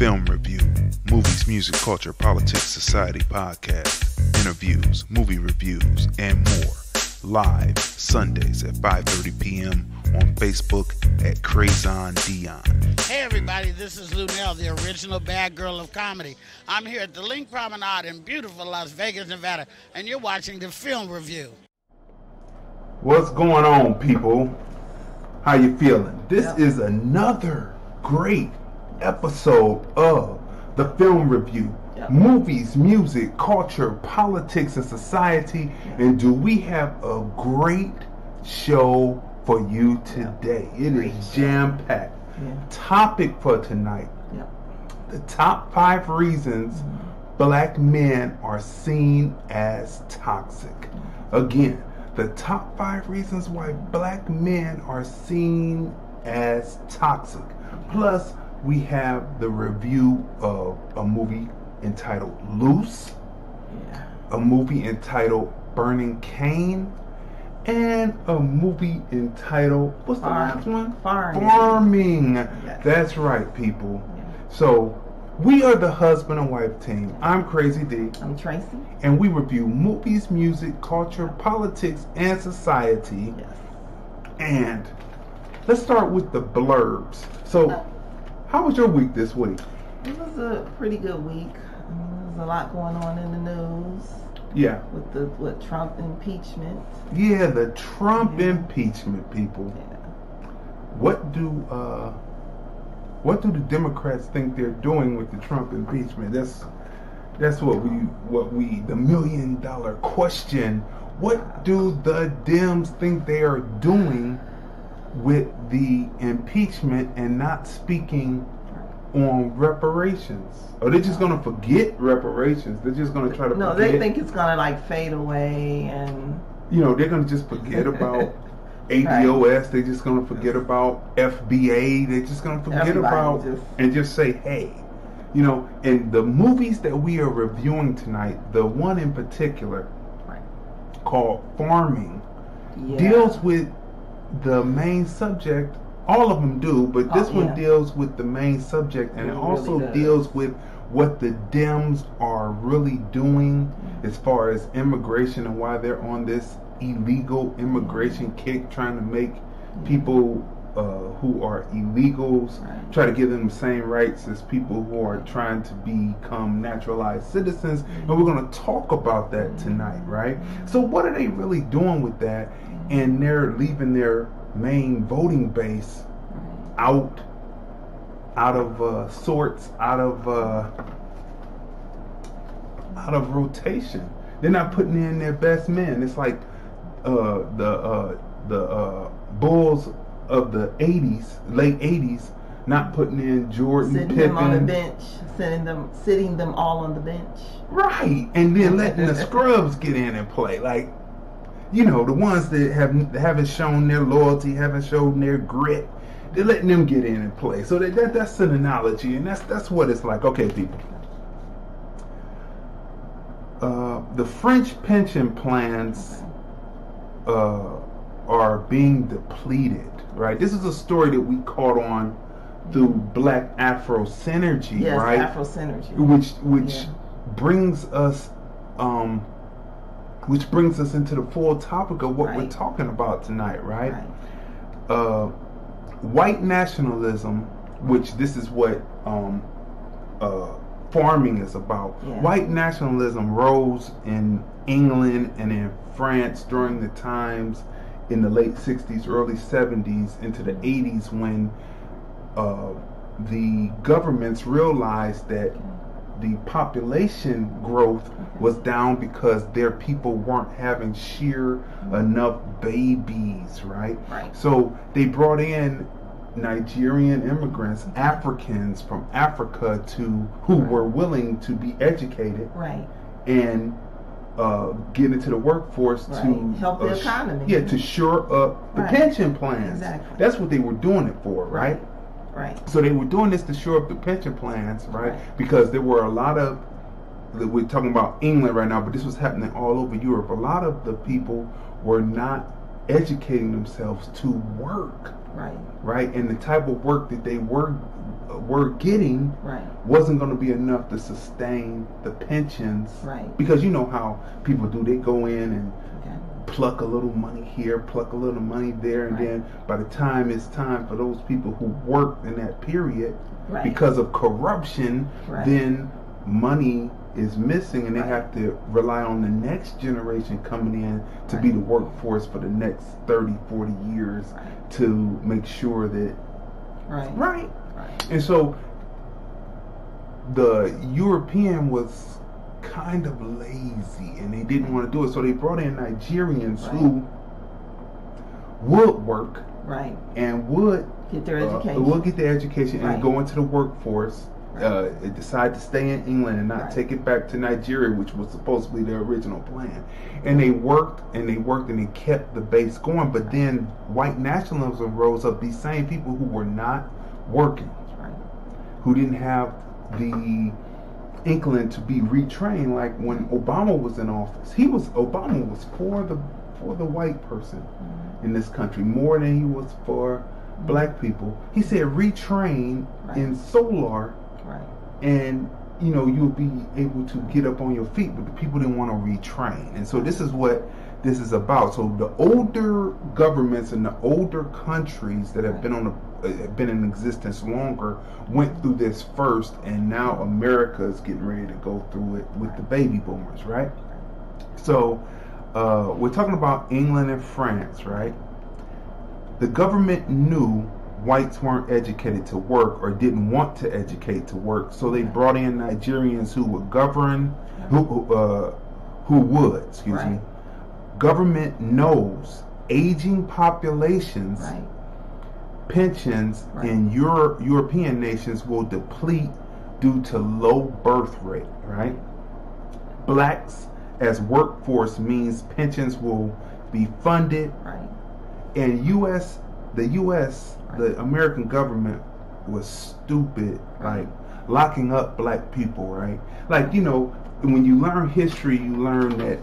Film Review, Movies, Music, Culture, Politics, Society Podcast, interviews, movie reviews, and more. Live Sundays at 5:30 p.m. on Facebook at Crazon Dion. Hey everybody, this is Lunell, the original bad girl of comedy. I'm here at the Link Promenade in beautiful Las Vegas, Nevada, and you're watching the Film Review. What's going on, people? How you feeling? This is another great episode of the Film Review. Movies, music, culture, politics, and society. And do we have a great show for you today? It is jam-packed. Topic for tonight: the top 5 reasons black men are seen as toxic. Again, the top 5 reasons why black men are seen as toxic. Plus, we have the review of a movie entitled Luce, a movie entitled Burning Cane, and a movie entitled, what's the last one? Farming. Yes. That's right, people. So, we are the husband and wife team. I'm Crazy D. I'm Tracey. And we review movies, music, culture, politics, and society. Yes. And let's start with the blurbs. So, how was your week this week? It was a pretty good week. There's a lot going on in the news. Yeah. With Trump impeachment. Yeah, the Trump impeachment, people. Yeah. What do the Democrats think they're doing with the Trump impeachment? That's what we the $1 million question. What do the Dems think they are doing with the impeachment and not speaking on reparations? Or they're just going to forget reparations? They're just going to try to forget? No, they think it's going to fade away and... they're going to just forget about ADOS. They're just going to forget about FBA. They're just going to forget about... and just say, hey. And the movies that we are reviewing tonight, the one in particular called Farming, deals with the main subject. All of them do, but this one deals with the main subject, and it also deals with what the Dems are really doing as far as immigration and why they're on this illegal immigration kick, trying to make people who are illegals, try to give them the same rights as people who are trying to become naturalized citizens. And we're going to talk about that tonight, right? So what are they really doing with that? And they're leaving their main voting base out of sorts, out of rotation. They're not putting in their best men. It's like the Bulls of the late 80s, not putting in Jordan, Pippen. Them on the bench, sitting them all on the bench. Right, and then letting the scrubs get in and play. The ones that haven't shown their loyalty, haven't shown their grit, they're letting them get in and play. So that's an analogy, and that's what it's like. Okay, people. The French pension plans are being depleted. Right. This is a story that we caught on through Black Afro Synergy. Yes, right? Afro Synergy. Which brings us into the full topic of what we're talking about tonight, right? White nationalism, which this is what farming is about. Yeah. White nationalism rose in England and in France during the times in the late 60s, early 70s, into the 80s, when the governments realized that the population growth was down because their people weren't having sheer enough babies, right? So they brought in Nigerian immigrants, Africans from Africa, who were willing to be educated, and get into the workforce to help the economy. Yeah, to shore up the pension plans. Exactly. That's what they were doing it for, right? So they were doing this to shore up the pension plans, right? Because there were a lot of, we're talking about England right now, but this was happening all over Europe. A lot of the people were not educating themselves to work. Right. And the type of work that they were were getting right. wasn't going to be enough to sustain the pensions. Right. Because you know how people do. They go in and pluck a little money here, pluck a little money there, and then by the time it's time for those people who worked in that period, because of corruption, then money is missing, and they have to rely on the next generation coming in to be the workforce for the next 30, 40 years to make sure that and so the European was kind of lazy and they didn't want to do it, so they brought in Nigerians who would work and would get their education, and go into the workforce. Decide to stay in England and not take it back to Nigeria, which was supposed to be their original plan. And they worked and they kept the base going. But then white nationalism rose up. These same people who were not working, who didn't have the inkling to be retrained. Like when Obama was in office, Obama was for the white person in this country more than he was for black people. He said retrain in solar. And you'll be able to get up on your feet, but the people didn't want to retrain. And so this is what this is about. So the older governments and the older countries that have been been in existence longer went through this first, and now America is getting ready to go through it with the baby boomers, right? So we're talking about England and France, right? The government knew whites weren't educated to work or didn't want to educate to work, so they brought in Nigerians who would govern, Government knows aging populations, pensions in European nations will deplete due to low birth rate, right? Blacks as workforce means pensions will be funded, and the American government was stupid, like locking up black people, right? Like, when you learn history, you learn that,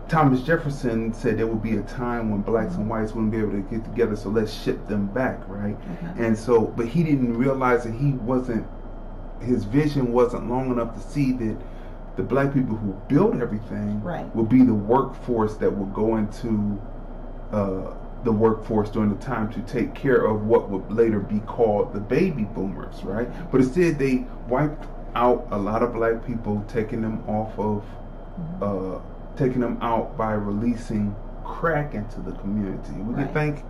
Thomas Jefferson said there would be a time when blacks and whites wouldn't be able to get together, so let's ship them back, right? And so, but he didn't realize that his vision wasn't long enough to see that the black people who built everything would be the workforce that would go into the workforce during the time to take care of what would later be called the baby boomers, right? But instead they wiped out a lot of black people, taking them out by releasing crack into the community. We can thank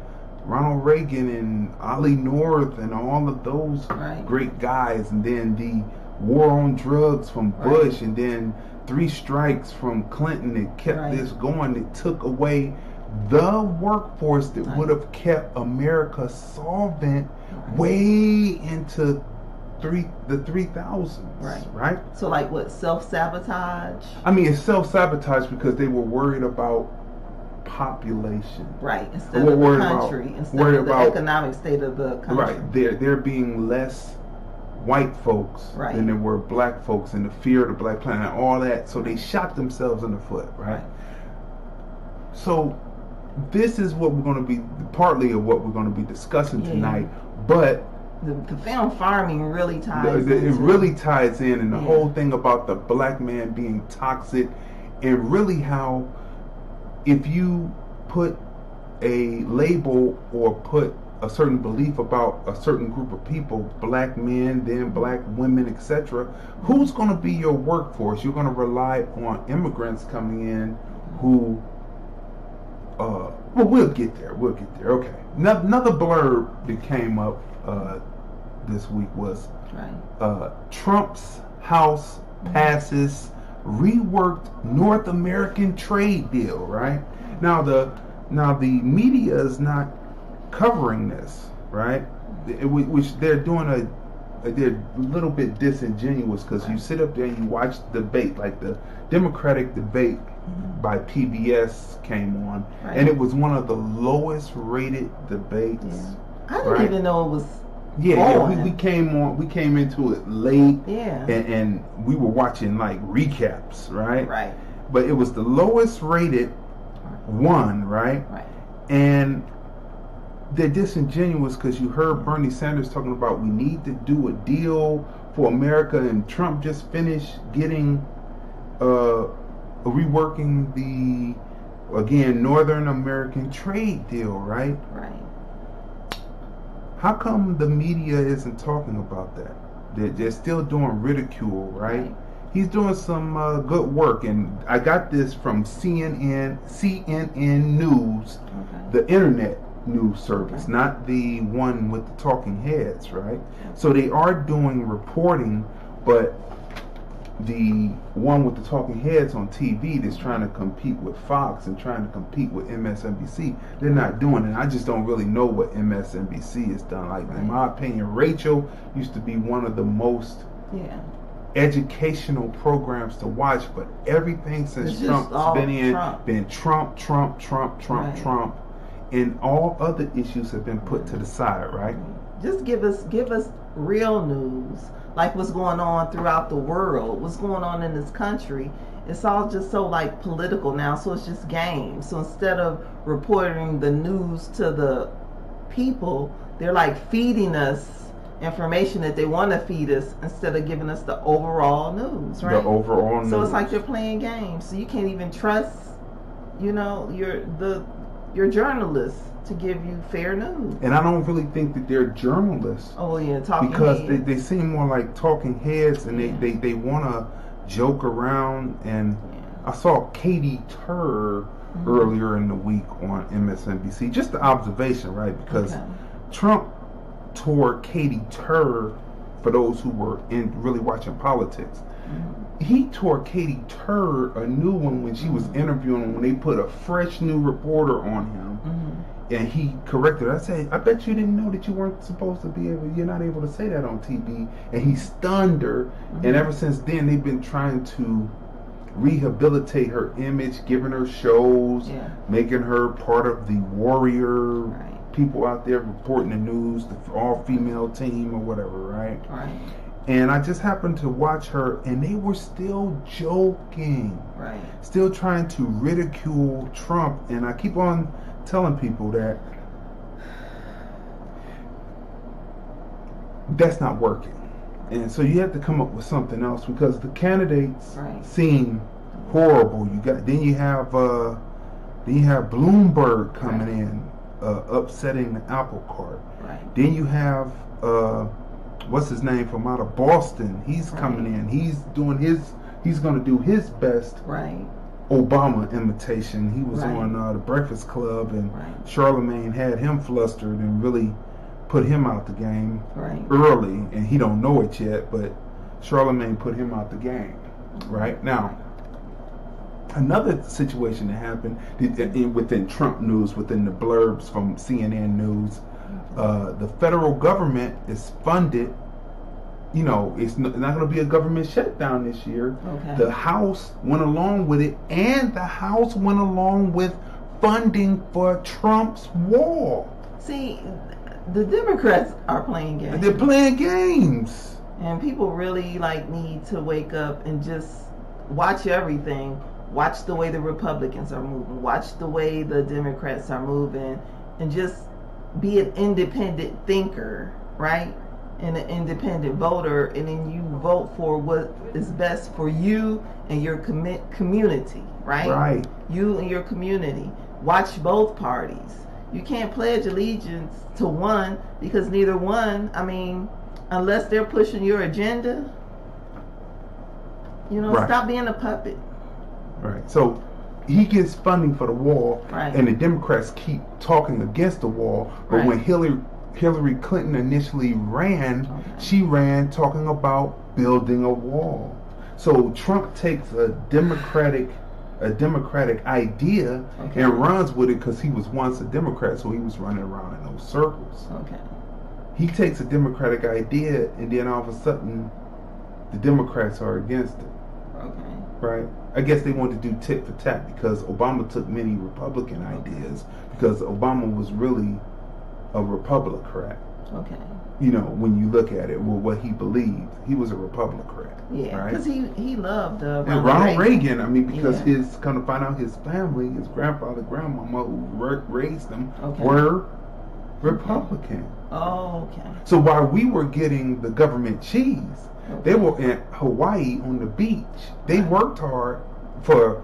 Ronald Reagan and Ollie North and all of those great guys, and then the war on drugs from Bush, and then 3 strikes from Clinton that kept this going. It took away the workforce that would have kept America solvent way into the 3000s, right? So like what, self-sabotage? I mean, it's self-sabotage because they were worried about population, instead of the country, instead of the economic state of the country, there being less white folks than there were black folks, and the fear of the black planet and all that, so they shot themselves in the foot, right? So this is what we're going to be, partly of what we're going to be discussing tonight, but the film Farming really ties in. It really ties in, and the whole thing about the black man being toxic, and really how if you put a label or put a certain belief about a certain group of people, black men, then black women, etc., who's going to be your workforce? You're going to rely on immigrants coming in who we'll get there. Okay. Another blurb that came up this week was Trump's House passes reworked North American trade deal, right? Now the media is not covering this, right? Which they're doing they're a little bit disingenuous, because you sit up there and you watch the debate, like the Democratic debate by PBS came on, and it was one of the lowest rated debates. I didn't even know it was. We came into it late, and we were watching like recaps, right? But it was the lowest rated one, right? And they're disingenuous because you heard Bernie Sanders talking about we need to do a deal for America, and Trump just finished getting reworking the Northern American trade deal, right? Right. How come the media isn't talking about that? They're still doing ridicule, right? He's doing some good work, and I got this from CNN News, the internet news service, not the one with the talking heads, right? So they are doing reporting, but the one with the talking heads on TV that's trying to compete with Fox and trying to compete with MSNBC, they're not doing it. I just don't really know what MSNBC has done. Like, in my opinion, Rachel used to be one of the most educational programs to watch, but everything since Trump's been Trump, and all other issues have been put to the side, right? Just give us real news, like what's going on throughout the world, what's going on in this country. It's all just so like political now, so it's just games. So instead of reporting the news to the people, they're like feeding us information that they want to feed us instead of giving us the overall news, right? The overall news. So it's like they're playing games. So you can't even trust, your journalists to give you fair news. And I don't really think that they're journalists. Oh yeah, talking because heads. they seem more like talking heads, and they want to joke around. And I saw Katie Tur earlier in the week on MSNBC. Just the observation, right? Because Trump tore Katie Tur, for those who were really watching politics. He tore Katie Tur a new one when she was interviewing, when they put a fresh new reporter on him, and he corrected her. I said, I bet you didn't know that you weren't supposed to be able, you're not able to say that on TV. And he stunned her, and ever since then they've been trying to rehabilitate her image, giving her shows, making her part of the warrior people out there reporting the news, the all-female team or whatever, right? And I just happened to watch her, and they were still joking, still trying to ridicule Trump. And I keep on telling people that that's not working. And so you have to come up with something else, because the candidates seem horrible. Then you have Bloomberg coming in, upsetting the apple cart. Then you have what's his name from out of Boston? He's coming in. He's going to do his best Obama imitation. He was on the Breakfast Club, and Charlemagne had him flustered and really put him out the game early, and he don't know it yet, but Charlemagne put him out the game. Right now, another situation that happened within Trump news, within the blurbs from CNN News, the federal government is funded. It's not going to be a government shutdown this year. The House went along with it, and the House went along with funding for Trump's wall. See, the Democrats are playing games. They're playing games. And people really need to wake up and just watch everything. Watch the way the Republicans are moving. Watch the way the Democrats are moving, and just be an independent thinker, right? And an independent voter, and then you vote for what is best for you and your community, right? You and your community. Watch both parties. You can't pledge allegiance to one, because neither one, unless they're pushing your agenda, stop being a puppet. So he gets funding for the wall, and the Democrats keep talking against the wall. But when Hillary Clinton initially ran, she ran talking about building a wall. So Trump takes a democratic idea and runs with it, because he was once a Democrat, so he was running around in those circles. He takes a democratic idea, and then all of a sudden the Democrats are against it. I guess they wanted to do tit for tat, because Obama took many Republican ideas, because Obama was really a Republican. When you look at it, what he believed, he was a Republican. Because he loved Ronald Reagan. Because come to find out, his family, his grandfather, grandmama who raised him, were Republican. Oh, okay. So while we were getting the government cheese, they were in Hawaii on the beach. They worked hard for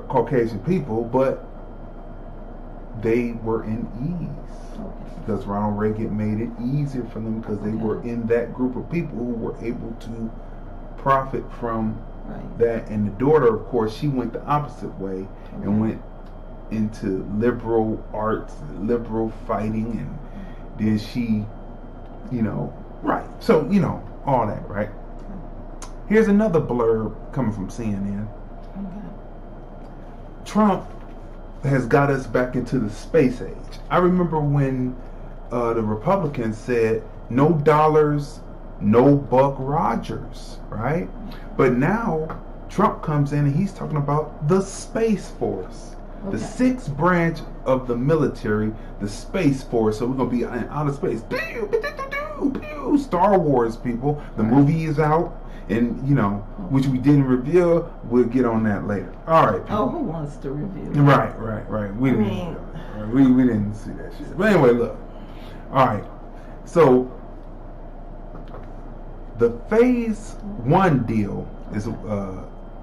Caucasian people, but they were in ease. Because Ronald Reagan made it easier for them because they were in that group of people who were able to profit from that. And the daughter, of course, she went the opposite way and went into liberal arts, liberal fighting, and then she, so, all that, right? Here's another blurb coming from CNN. Trump has got us back into the space age. I remember when the Republicans said, no dollars, no Buck Rogers, right? But now Trump comes in and he's talking about the Space Force, the sixth branch of the military, the Space Force. So we're going to be in outer space. Pew, pew, pew, Star Wars, people. The movie is out. And, which we didn't reveal. We'll get on that later. All right, people. Oh, who wants to reveal? Right. We didn't see that shit. But anyway, look. All right. So, the Phase 1 deal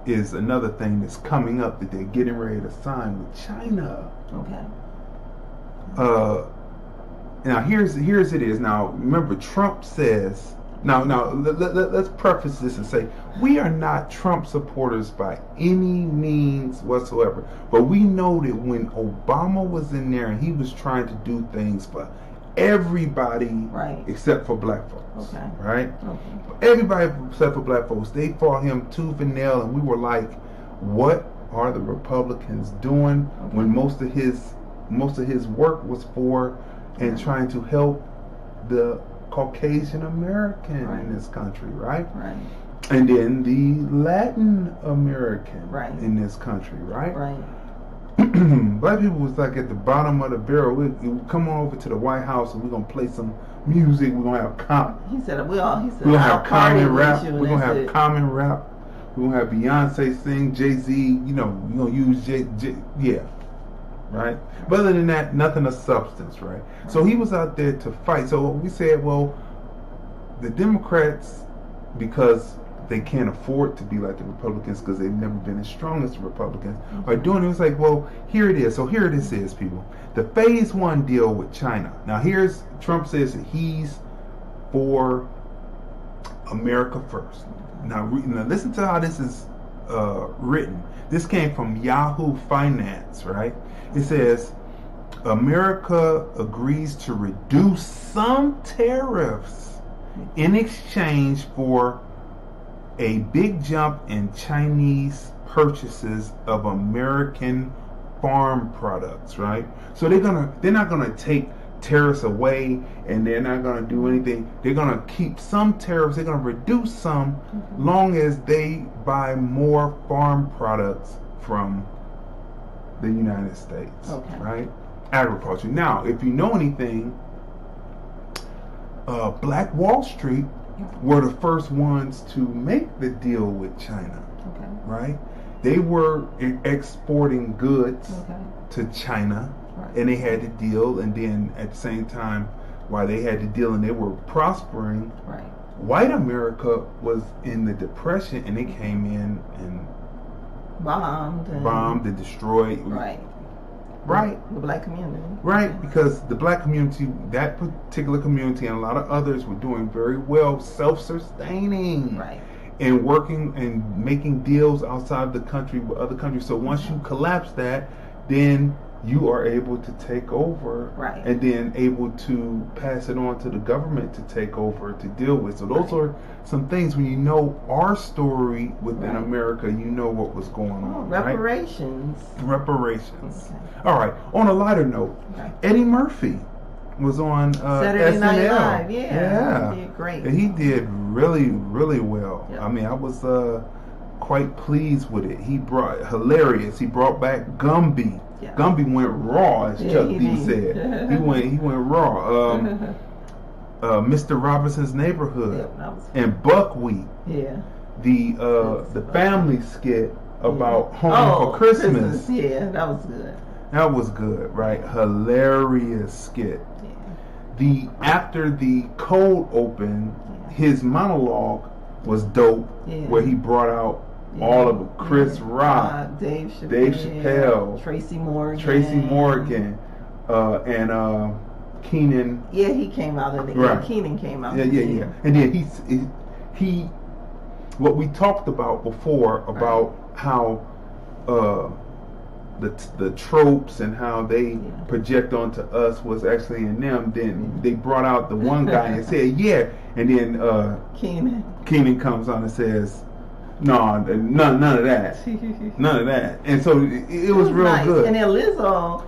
is another thing that's coming up that they're getting ready to sign with China. Okay. Now, here's it is. Now, remember, Trump says... Now, let's preface this and say, we are not Trump supporters by any means whatsoever. But we know that when Obama was in there and he was trying to do things for everybody except for black folks, right? Everybody except for black folks, they fought him tooth and nail, and we were like, what are the Republicans doing when most of his work was for and trying to help the Caucasian American in this country, right? And then the Latin American in this country, right? Black people was like at the bottom of the barrel. We come on over to the White House and we're gonna play some music. We're gonna have He said we're gonna have common rap. We're gonna have common rap. We're gonna have Beyonce sing, Jay-Z. We're gonna use right? But other than that, nothing of substance, right? So he was out there to fight. So we said, well, the Democrats, because they can't afford to be like the Republicans because they've never been as strong as the Republicans, are doing it. It was like, well, here it is. So here this is, people. The Phase 1 deal with China. Now here's, Trump says that he's for America first. Now listen to how this is written. This came from Yahoo Finance, right? It says, America agrees to reduce some tariffs in exchange for a big jump in Chinese purchases of American farm products, right? So they're not gonna take tariffs away and they're not gonna do anything. They're gonna keep some tariffs, they're gonna reduce some long as they buy more farm products from the United States, right? Agriculture. Now, if you know anything, Black Wall Street were the first ones to make the deal with China, right? They were exporting goods to China, and they had to deal, and then at the same time, while they had to deal and they were prospering, white America was in the Depression, and they came in and bombed and destroyed. The black community. Because the black community, that particular community and a lot of others were doing very well, self-sustaining. And working and making deals outside the country with other countries. So once you collapse that, then you are able to take over and then able to pass it on to the government to take over to deal with. So those are some things when you know our story within America, you know what was going on. Reparations. All right. On a lighter note, Eddie Murphy was on Saturday SNL. Night Live. He did great. And he did really, really well. I mean, I was quite pleased with it. He brought back Gumby. Gumby went raw, as Chuck D said. He went raw. Mr. Robinson's Neighborhood and Buckwheat. The family skit about Home for Christmas. Yeah, that was good. That was good, right? Hilarious skit. Yeah. After the cold open, his monologue was dope, where he brought out all of it. Chris Rock, Dave Chappelle, Tracy Morgan, and Keenan. Yeah, he came out of it. Right. Keenan came out. Yeah. And then he what we talked about before about how the tropes and how they project onto us was actually in them. Then they brought out the one guy and said, and then Keenan comes on and says, no, none of that. None of that. And so it was real nice. Good. And then Lizzo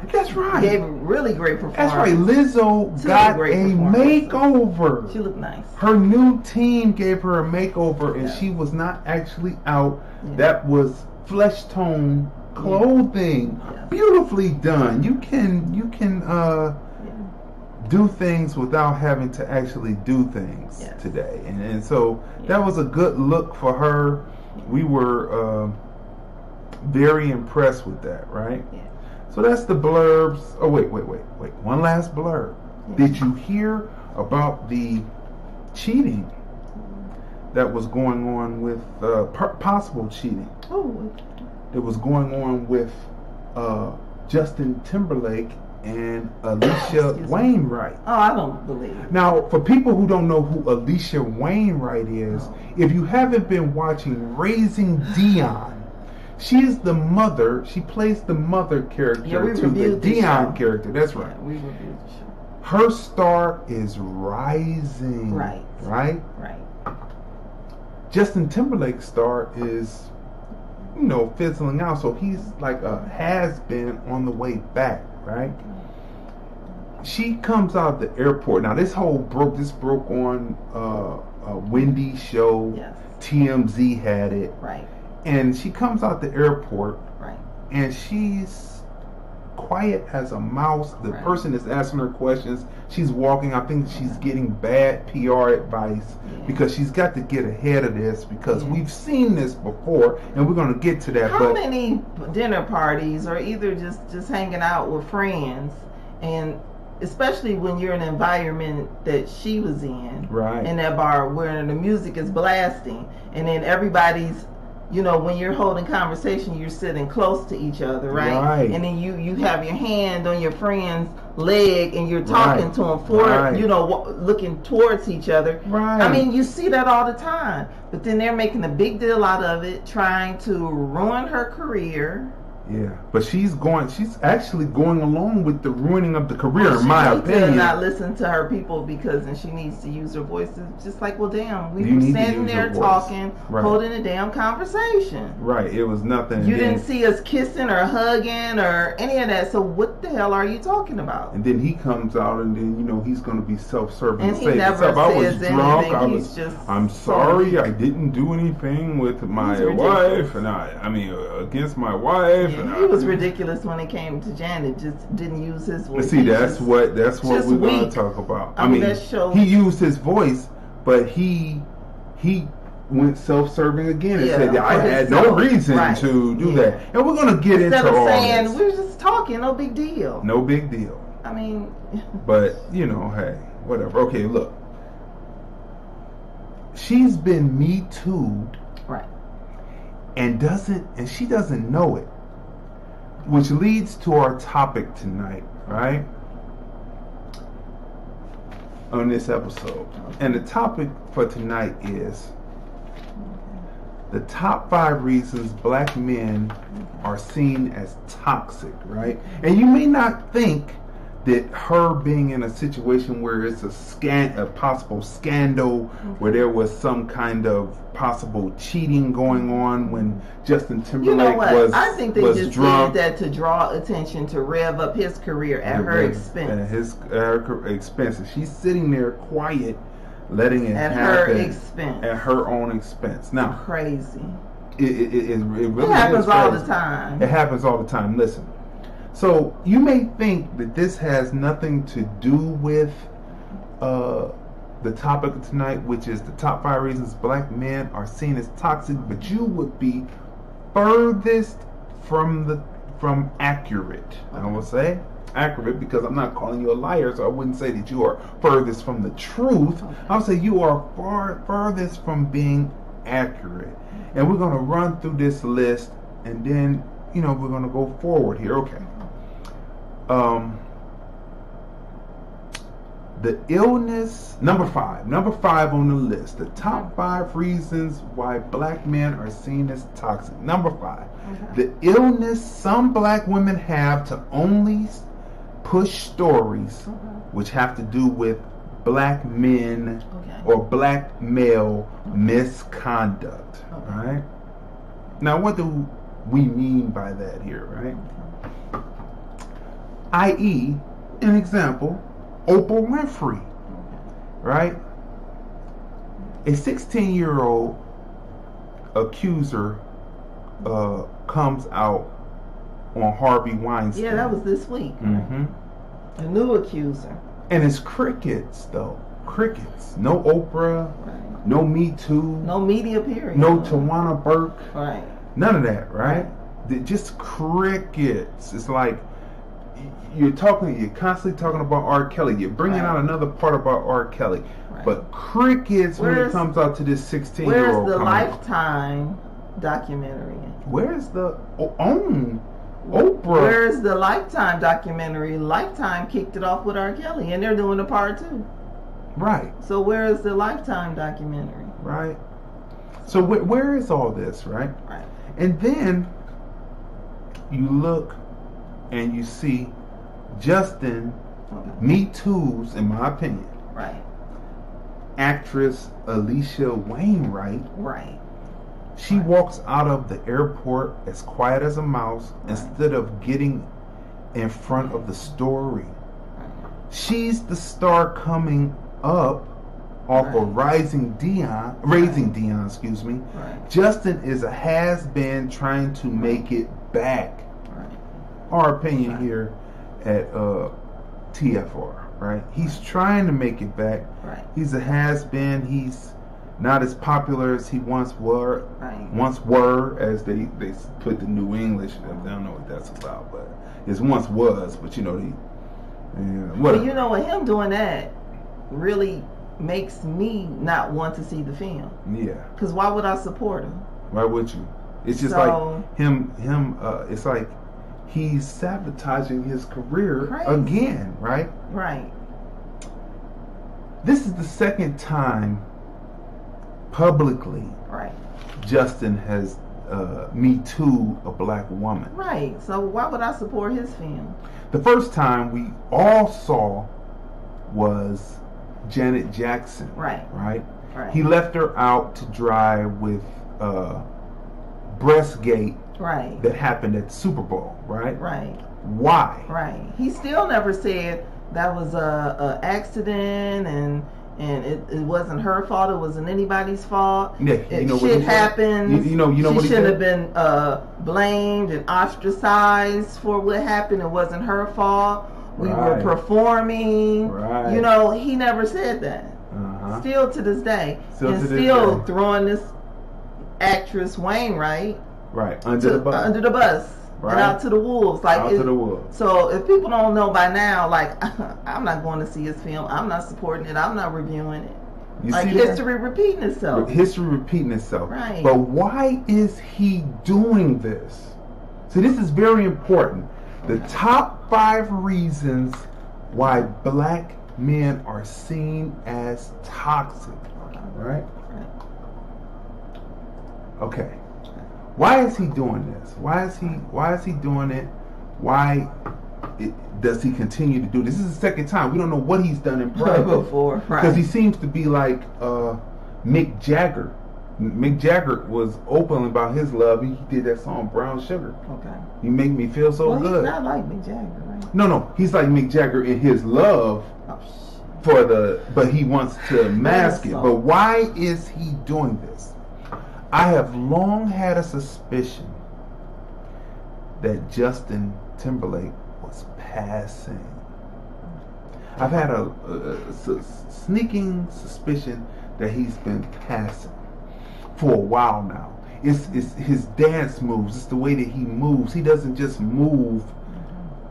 gave a really great performance. That's right. Lizzo got a makeover. She looked nice. Her new team gave her a makeover, and she was not actually out. That was flesh tone clothing. Beautifully done. You can do things without having to actually do things today. And so that was a good look for her. We were very impressed with that, right? Yeah. So that's the blurbs. Oh, wait. One last blurb. Yeah. Did you hear about the cheating that was going on with possible cheating? Oh. That was going on with Justin Timberlake and Alicia Wainwright. Oh, I don't believe it. Now, for people who don't know who Alicia Wainwright is, if you haven't been watching Raising Dion, she is the mother. She plays the mother character to the Dion character. That's right. Yeah, we reviewed the show. Her star is rising. Right. Justin Timberlake's star is, fizzling out. So he's like a has-been on the way back. Right? She comes out of the airport. Now this broke on a Wendy's show. Yes. TMZ had it. Right. And she comes out the airport. Right. And she's quiet as a mouse. The person is asking her questions. She's walking. I think she's getting bad PR advice because she's got to get ahead of this because we've seen this before, and we're going to get to that. How many dinner parties or either just hanging out with friends, and especially when you're in an environment that she was in, in that bar where the music is blasting, and then everybody's, when you're holding conversation, you're sitting close to each other, right? And then you have your hand on your friend's leg and you're talking to them looking towards each other. Right. I mean, you see that all the time. But then they're making a big deal out of it, trying to ruin her career. Yeah, but she's actually going along with the ruining of the career, in my opinion. She not listen to her people and she needs to use her voice. It's just like, well, damn, we were standing there talking, holding a damn conversation. Right, it was nothing. You didn't see us kissing or hugging or any of that. So what the hell are you talking about? And then he comes out and then he's going to be self-serving. And he never says I was drunk. anything. I'm sorry, I didn't do anything with my wife, and I mean against my wife. Yeah, he was ridiculous when it came to Janet. Just didn't use his voice. See, that's what we're going to talk about. I mean, he used his voice, but he went self-serving again and said that I had no reason to do that. And we're going to get into all saying, this. We're just talking, no big deal. No big deal. I mean, but hey, whatever. Okay, look, she's been Me Too'd, right? And she doesn't know it. Which leads to our topic tonight, right? On this episode. And the topic for tonight is the top 5 reasons black men are seen as toxic, right? And you may not think that her being in a situation where it's a possible scandal, where there was some kind of possible cheating going on when Justin Timberlake I think they just drunk. did that to draw attention, to rev up his career at her expense. At her expense. She's sitting there quiet, letting it happen. At her expense. At her own expense. Now, crazy. It really happens all the time. It happens all the time. Listen. So you may think that this has nothing to do with the topic of tonight, which is the top 5 reasons black men are seen as toxic, but you would be furthest from from accurate. I will say accurate because I'm not calling you a liar, so I wouldn't say that you are furthest from the truth. I'll say you are farthest from being accurate. And we're going to run through this list, and then, we're going to go forward here. Okay. The illness, number five on the list, the top 5 reasons why black men are seen as toxic. Number 5, the illness some black women have to only push stories which have to do with black men or black male misconduct. Right? Now, what do we mean by that here, right? I.e., an example, Oprah Winfrey, right? A 16-year-old accuser comes out on Harvey Weinstein. Yeah, that was this week. Mm-hmm. A new accuser. And it's crickets, though. Crickets. No Oprah. Right. No Me Too. No media period. No Tawana Burke. Right. None of that, right? Just crickets. It's like you're constantly talking about R. Kelly. You're bringing out another part about R. Kelly. Right. But crickets when it comes out to this 16-year-old. Where's the Lifetime documentary? Where's the own Oprah? Where's the Lifetime documentary? Lifetime kicked it off with R. Kelly, and they're doing a part 2. Right. So where is the Lifetime documentary? Right. So where is all this, right? Right. And then you look and you see Justin Me Too's, in my opinion. Right. Actress Alicia Wainwright. Right. She walks out of the airport as quiet as a mouse instead of getting in front of the story. She's the star coming up off of Raising Dion, excuse me. Right. Justin is a has-been trying to make it back. Right. Our opinion here at TFR, right? He's trying to make it back. Right. He's a has-been. He's not as popular as he once were. Right. Once were, as they put the New English. I don't know what that's about, but it once was. But Well, what, him doing that really makes me not want to see the film. Yeah. Because why would I support him? Why would you? It's just like him. It's like he's sabotaging his career again, right? Right. This is the second time publicly Justin has Me Too a black woman. Right. So why would I support his film? The first time we all saw was Janet Jackson. Right. He left her out to dry with Breastgate. Right. That happened at the Super Bowl. Right. Right. Why? Right. He still never said that was a accident and it wasn't her fault. It wasn't anybody's fault. Yeah. Shit happens. You know she what he shouldn't said? have been blamed and ostracized for what happened. It wasn't her fault. We were performing. Right. He never said that. Uh-huh. Still to this day. Throwing this actress Wainwright under the bus. And out to the wolves. To the wolves. So if people don't know by now, I'm not going to see his film. I'm not supporting it. I'm not reviewing it. History repeating itself. History repeating itself. Right. But why is he doing this? So this is very important. The top 5 reasons why black men are seen as toxic. Right? Okay. Why is he doing this? Why is he doing it? Why does he continue to do this? This is the second time. We don't know what he's done in private before. Because he seems to be like Mick Jagger. Mick Jagger was open about his love. He did that song Brown Sugar. Okay. You make me feel so good. He's not like Mick Jagger, right? No. He's like Mick Jagger in his love but he wants to mask it. But why is he doing this? I have long had a suspicion that Justin Timberlake was passing. I've had a sneaking suspicion that he's been passing for a while now. it's his dance moves. It's the way that he moves. He doesn't just move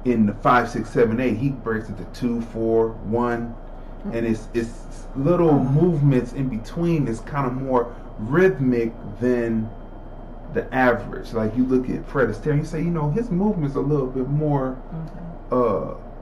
in the 5, 6, 7, 8. He breaks into 2, 4, 1, and it's little movements in between. It's kind of more rhythmic than the average. Like you look at Fred Astaire, you say, his movements are a little bit more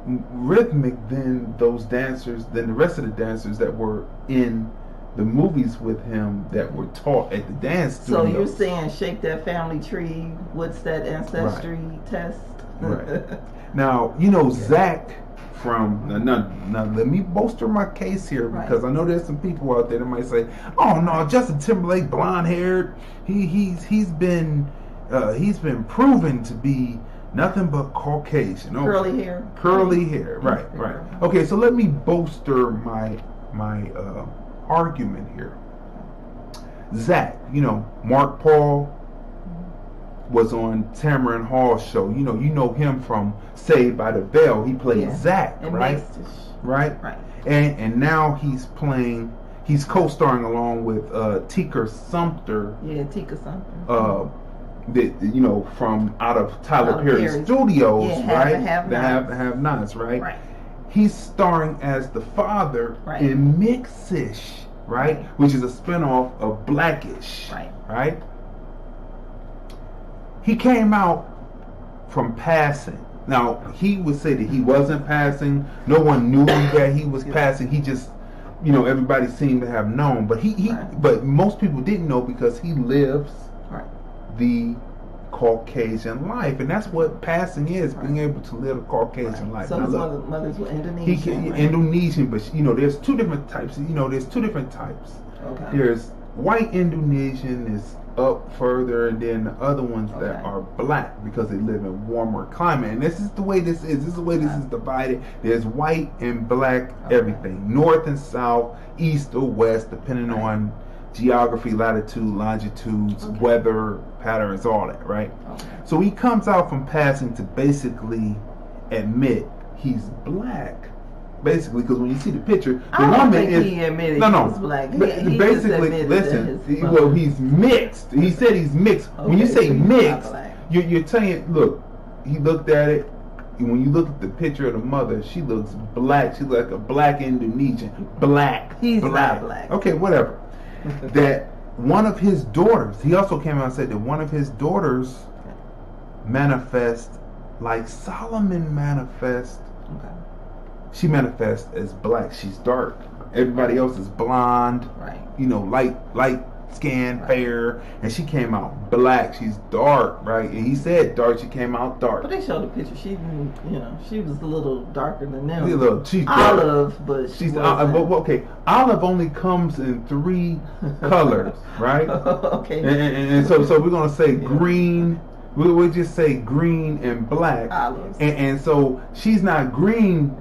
rhythmic than those dancers, than the rest of the dancers that were in the movies with him that were taught at the dance studio. So you're saying shake that family tree? What's that ancestry test? Right. Now, Zach from now let me bolster my case here, because I know there's some people out there that might say, "Oh no, Justin Timberlake, blonde haired, he's been proven to be nothing but Caucasian." Okay. Curly hair, right. Okay, so let me bolster my argument here. Zach, Mark Paul was on Tamron Hall's show. You know him from Saved by the Bell. He played Zach, and right? Right. And now he's co-starring along with Tika Sumpter. Yeah, Tika Sumpter. From out of Tyler Perry Studios, right? The Have-Nots, right? Right. He's starring as the father in Mix-ish, right? Which is a spinoff of Blackish, right? He came out from Passing. Now, he would say that he wasn't passing. No one knew that he was passing. He just, everybody seemed to have known. But but most people didn't know, because he lives the Caucasian life. And that's what passing is, being able to live a Caucasian life. So his mothers were Indonesian. Indonesian, but, there's two different types. Okay. There's white Indonesian is up further, and then the other ones that are black, because they live in warmer climate. And this is the way this is. This is the way this is divided. There's white and black everything. North and south, east or west, depending on geography, latitude, longitudes, weather patterns, all that, right? Okay. So he comes out from Passing to basically admit he's black. Basically, because when you see the picture, the woman is he admitted he was black. He basically, listen. He's mixed. He said he's mixed. When you say mixed, you're saying, look. He looked at it. When you look at the picture of the mother, she looks black. She's like a black Indonesian. Black. He's not black. Okay, whatever. That one of his daughters. He also came out and said that one of his daughters manifests like Solomon manifests. Okay. She manifests as black. She's dark. Everybody else is blonde. Right. Light skin, fair. And she came out black. She's dark, right? And he said dark. She came out dark. But they showed the picture. She was a little darker than them. She's olive, but she's okay. Olive only comes in 3 colors, right? Okay. And so we're gonna say green. We'll just say green and black. Olives. And so she's not green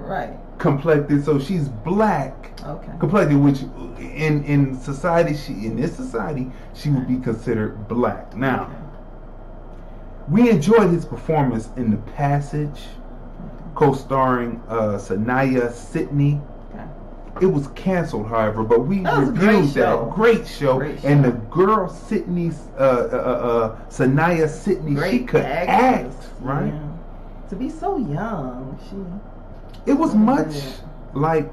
complected, so she's black complected, which in society, she would be considered black. Now, we enjoyed his performance in The Passage, co-starring Sanaya Sidney. It was canceled, however, but we reviewed that. Great show. And the girl Sanaya Sidney, she could act, right? Yeah. To be so young, it was much like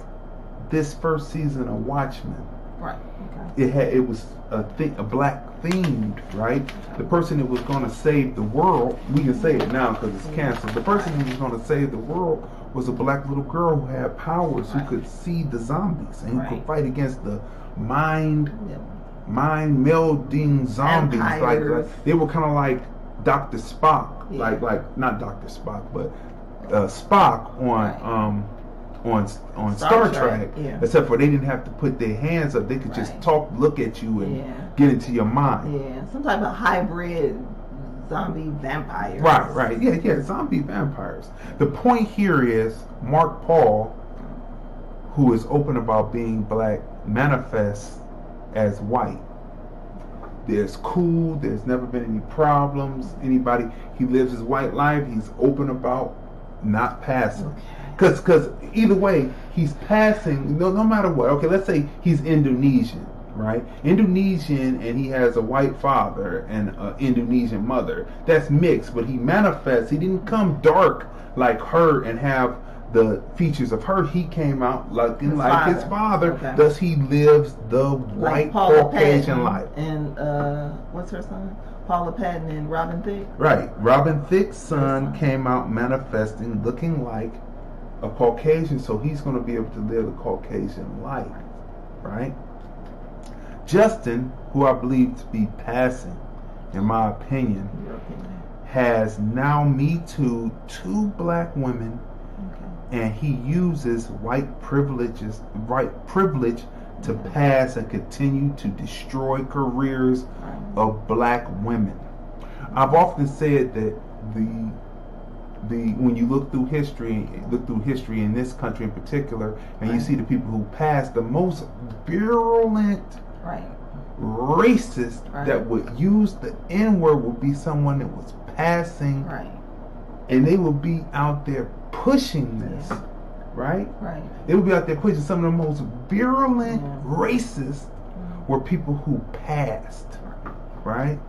this first season of Watchmen. Right. Okay. It was a black themed, right? The person that was going to save the world, we can say it now because it's canceled. The person who was going to save the world was a black little girl who had powers, who could see the zombies and who could fight against the mind melding zombies. Like they were kind of like Dr. Spock, like not Dr. Spock, but Spock on Star Trek, except for they didn't have to put their hands up. They could just talk, look at you, and get into your mind. Yeah, some type of hybrid zombie vampires. Right. Yeah, zombie vampires. The point here is Mark Paul, who is open about being black, manifests as white. There's cool. There's never been any problems. He lives his white life. He's open about not passing. Because either way, he's passing, no matter what. Okay, let's say he's Indonesian, right? Indonesian, and he has a white father and an Indonesian mother. That's mixed, but he manifests. He didn't come dark like her and have the features of her. He came out looking like his father. Okay. Thus, he lives the white Caucasian life. And what's her son? Paula Patton and Robin Thicke. Right. Robin Thicke's son came out manifesting, looking like a Caucasian, so he's going to be able to live the Caucasian life, right? Justin, who I believe to be passing, in my opinion, has now Me Too 2 black women, and he uses white privilege to pass and continue to destroy careers of black women. I've often said that when you look through history in this country in particular, and you see the people who passed, the most virulent racist that would use the N-word would be someone that was passing, and they would be out there pushing this, right? They would be out there pushing. Some of the most virulent racists were people who passed, right?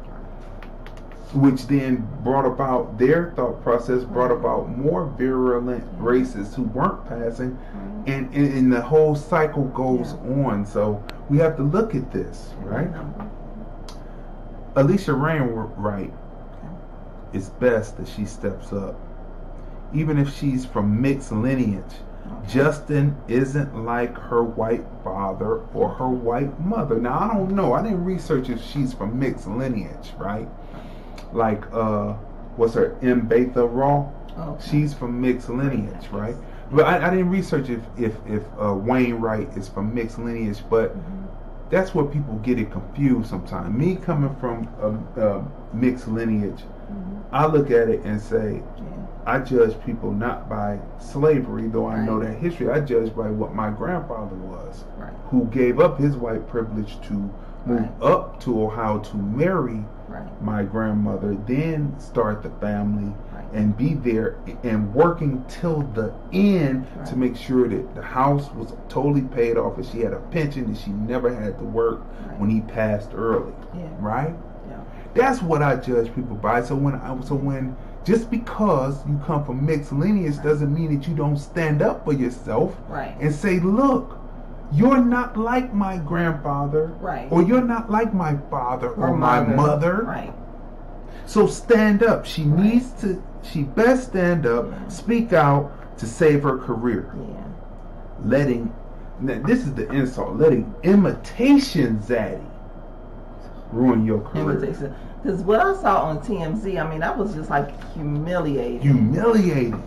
Which then brought about their thought process, brought about more virulent racists who weren't passing, and the whole cycle goes on. So we have to look at this, right? Alicia Rainwright, it's best that she steps up. Even if she's from mixed lineage, Justin isn't like her white father or her white mother. Now, I don't know. I didn't research if she's from mixed lineage, right? Like, what's her, Mbetha Raw? She's from mixed lineage, right? But I didn't research if Wainwright is from mixed lineage, but that's where people get it confused sometimes. Me coming from a mixed lineage, I look at it and say, I judge people not by slavery, though I know that history. I judge by what my grandfather was, who gave up his white privilege to move up to Ohio to marry my grandmother, then start the family and be there and working till the end to make sure that the house was totally paid off and she had a pension and she never had to work when he passed early, right? That's what I judge people by. So when just because you come from mixed lineage doesn't mean that you don't stand up for yourself and say, look, you're not like my grandfather, or you're not like my father or my mother. So stand up. She best stand up, speak out to save her career. This is the insult, letting imitation zaddy ruin your career. Because what I saw on TMZ, I mean, that was just like humiliating.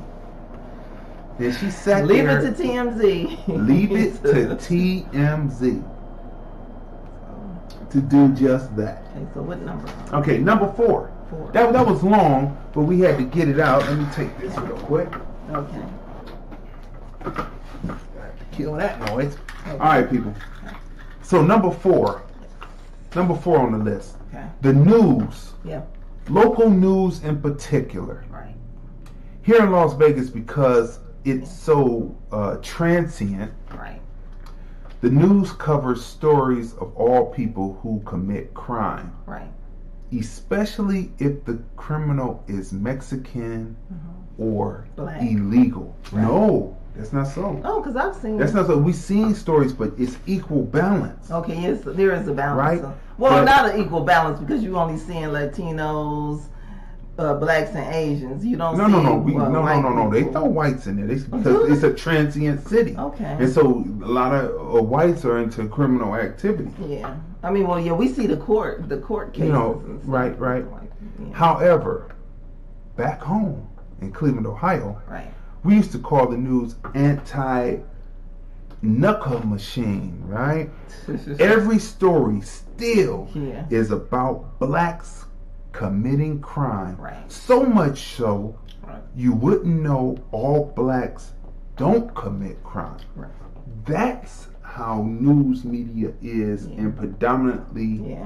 And she sat Leave there. Leave it to TMZ. Leave it to TMZ to do just that. Okay, so what number? Okay, number 4. That was long, but we had to get it out. Let me take this real quick. Okay. Kill that noise. Okay. All right, people. So number 4 on the list. Okay. The news. Local news in particular. Here in Las Vegas, because it's so transient, the news covers stories of all people who commit crime, especially if the criminal is Mexican or black. Illegal. No, that's not so. Oh, because I've seen. That's not so. We've seen stories, but it's equal balance. Okay, yes, there is a balance. Right? So, well, not an equal balance because you're only seeing Latinos, blacks and Asians. You don't. No. They throw whites in there because it's a transient city. Okay. And so a lot of whites are into criminal activity. Yeah. I mean, we see the court cases. Right. However, back home in Cleveland, Ohio, we used to call the news anti-knuckle machine, right? Every story still is about blacks committing crime. So much so, you wouldn't know all blacks don't commit crime. That's how news media is in predominantly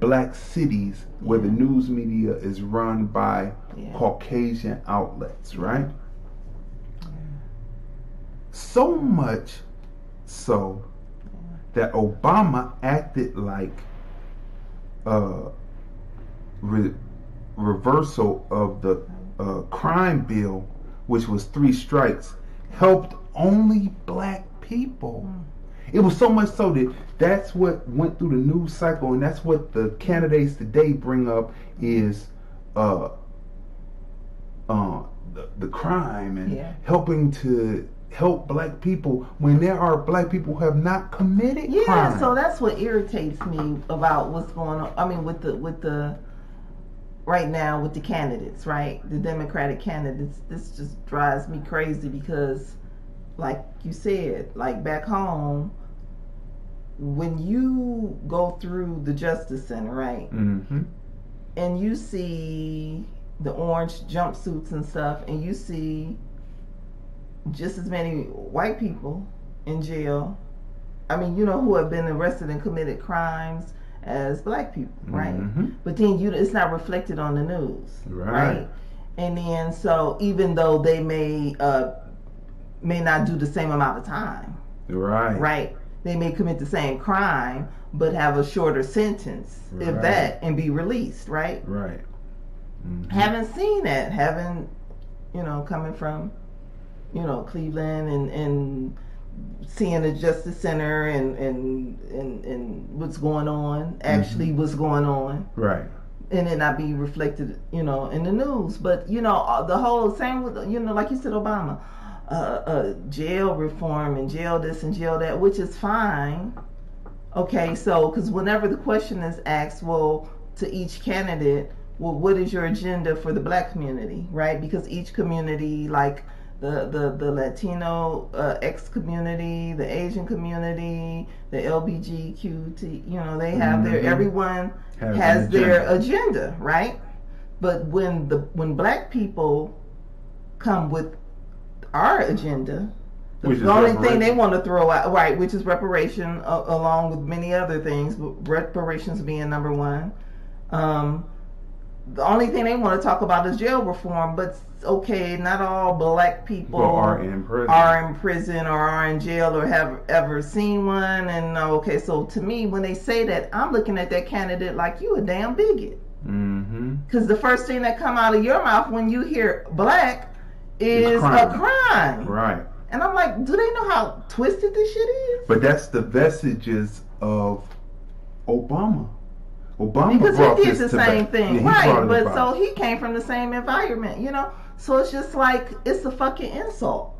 black cities where the news media is run by Caucasian outlets, right? So much so that Obama acted like reversal of the crime bill, which was 3 strikes, helped only black people. It was so much so that that's what went through the news cycle, and that's what the candidates today bring up is the crime and helping to help black people when there are black people who have not committed crime. So that's what irritates me about what's going on. I mean, with the right now with the candidates, right? The Democratic candidates. This just drives me crazy because, like you said, like back home, when you go through the Justice Center, right? Mm-hmm. And you see the orange jumpsuits and stuff, and you see just as many white people in jail, I mean, you know, who have been arrested and committed crimes as black people, right? Mm-hmm. But then it's not reflected on the news, right? And then so even though they may not do the same amount of time, right? They may commit the same crime but have a shorter sentence, if that, and be released, right? Mm-hmm. Haven't seen that. Haven't, coming from, Cleveland and seeing the Justice Center and what's going on, actually what's going on. Right. And it not be reflected, in the news. But, the whole same with, like you said, Obama, jail reform and jail this and jail that, which is fine. Okay, so, because whenever the question is asked, well, to each candidate, well, what is your agenda for the black community, right? Because each community, like the Latino X community, the Asian community, the LGBTQ, they have their, everyone has their agenda, right? But when black people come with our agenda, the only thing they want to throw out, right, which is reparation, along with many other things, but reparations being number one. The only thing they want to talk about is jail reform, but okay, not all black people are in prison or are in jail or have ever seen one. And okay, so to me, when they say that, I'm looking at that candidate like you a damn bigot. Because the first thing that come out of your mouth when you hear black is a crime. Right. And I'm like, do they know how twisted this shit is? But that's the vestiges of Obama. Because he did the same thing, right? But so he came from the same environment, So it's just like, it's a fucking insult.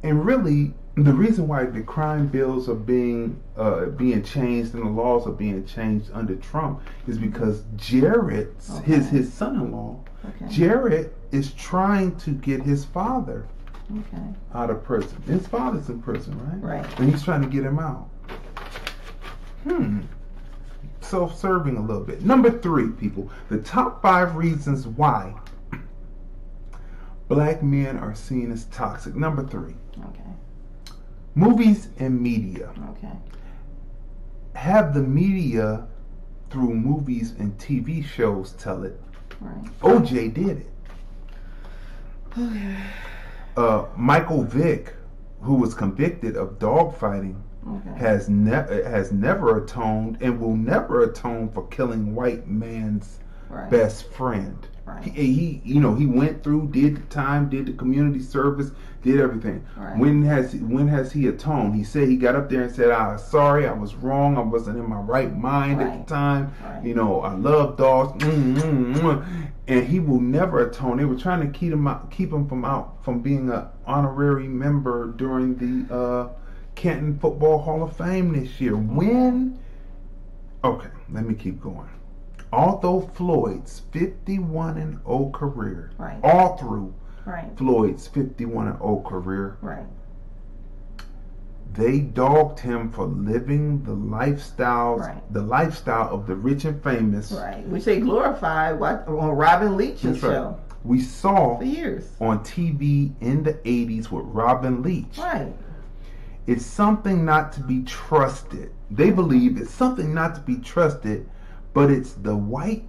And really, the reason why the crime bills are being changed and the laws are being changed under Trump is because Jared, his son-in-law, Jared is trying to get his father out of prison. His father's in prison, right? Right. And he's trying to get him out. Self-serving a little bit. Number 3, people. The top 5 reasons why black men are seen as toxic. Number 3. Movies and media. Have the media through movies and TV shows tell it. Right. OJ did it. Michael Vick, who was convicted of dogfighting, has never atoned and will never atone for killing white man's best friend. Right. He went through, did the time, did the community service, did everything. Right. When has he atoned? He said he got up there and said, "I'm sorry, I was wrong. I wasn't in my right mind at the time. Right. I love dogs." And he will never atone. They were trying to keep him from being an honorary member during the Canton Football Hall of Fame this year. Okay, let me keep going. Although Floyd's 51-0 career, all through Floyd's 51-0 career, they dogged him for living the lifestyle of the rich and famous, which they glorified on Robin Leach's show. We saw for years on TV in the 80s with Robin Leach. It's something not to be trusted. They believe it's something not to be trusted, but it's the white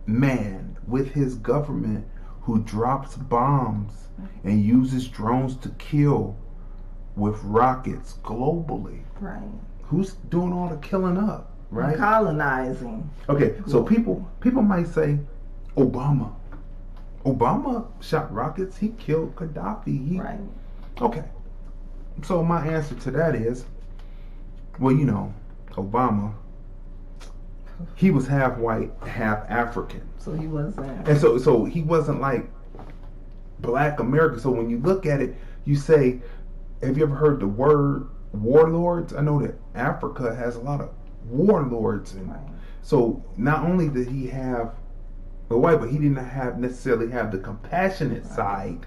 man with his government who drops bombs and uses drones to kill with rockets globally. Who's doing all the killing up, right? Colonizing. Okay, so people might say, Obama shot rockets. He killed Gaddafi. Right. Okay. So my answer to that is, well, Obama, he was half white, half African. So he wasn't. And so he wasn't like Black America. So when you look at it, you say, have you ever heard the word warlords? I know that Africa has a lot of warlords, and so not only did he have the white, but he didn't necessarily have the compassionate side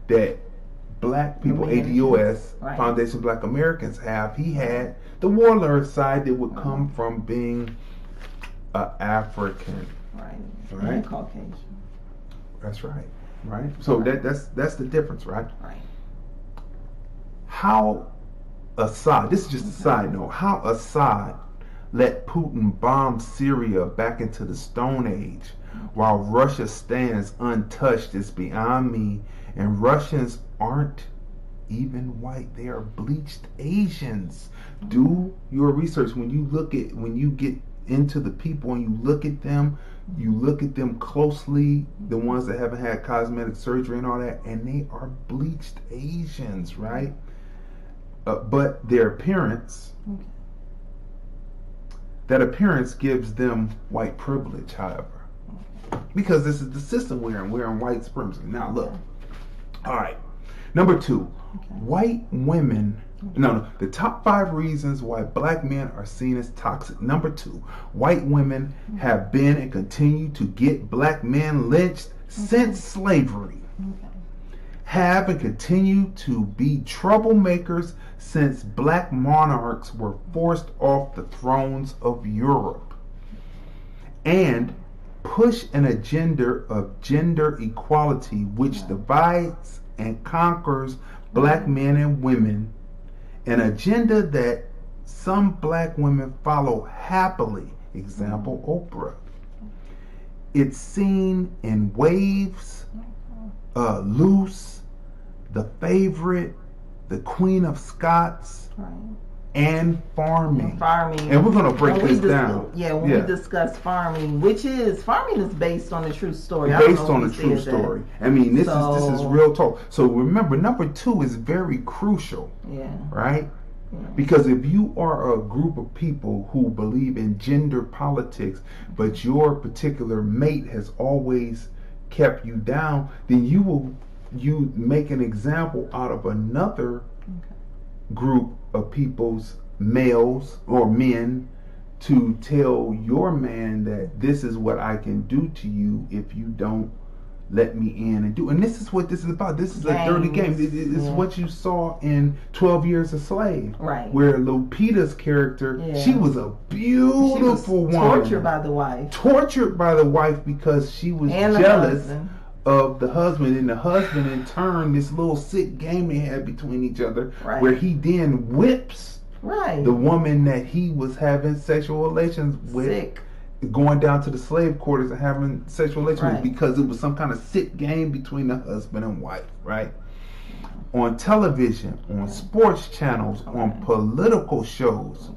that Black people, ADOS, Foundation Black Americans have. He had the warlord side that would come from being an African, right? And Caucasian. That's right. So that's the difference, right? Right. How Assad, this is just a side note, how Assad let Putin bomb Syria back into the Stone Age while Russia stands untouched is beyond me. And Russians aren't even white. They are bleached Asians. Do your research. When you get into the people and you look at them closely, the ones that haven't had cosmetic surgery and all that, and they are bleached Asians, right? But their appearance, that appearance gives them white privilege, however. Because this is the system we're in white supremacy. Now look. All right. Number 2, white women. No, the top 5 reasons why Black men are seen as toxic. Number 2, white women have been and continue to get Black men lynched since slavery. Have and continue to be troublemakers since Black monarchs were forced off the thrones of Europe. And push an agenda of gender equality which divides and conquers Black men and women, an agenda that some Black women follow happily. Example, Oprah. It's seen in Waves, Luce, The Favorite, The Queen of Scots, and Farming. And we're going to break this down. When we discuss Farming, Farming is based on a true story. Based on a true story. I mean, this is real talk. So remember, number 2 is very crucial. Right? Because if you are a group of people who believe in gender politics, but your particular mate has always kept you down, then you make an example out of another group of people's males or men to tell your man that this is what I can do to you if you don't let me in and do. And this is what this is about. This is a dirty game. It's what you saw in 12 Years a Slave. Right. Where Lupita's character, she was a beautiful woman. Tortured by the wife. Tortured by the wife because she was jealous of the husband, and the husband in turn, this little sick game they had between each other, where he then whips the woman that he was having sexual relations with, going down to the slave quarters and having sexual relations with, because it was some kind of sick game between the husband and wife, right? On television, on sports channels, on political shows,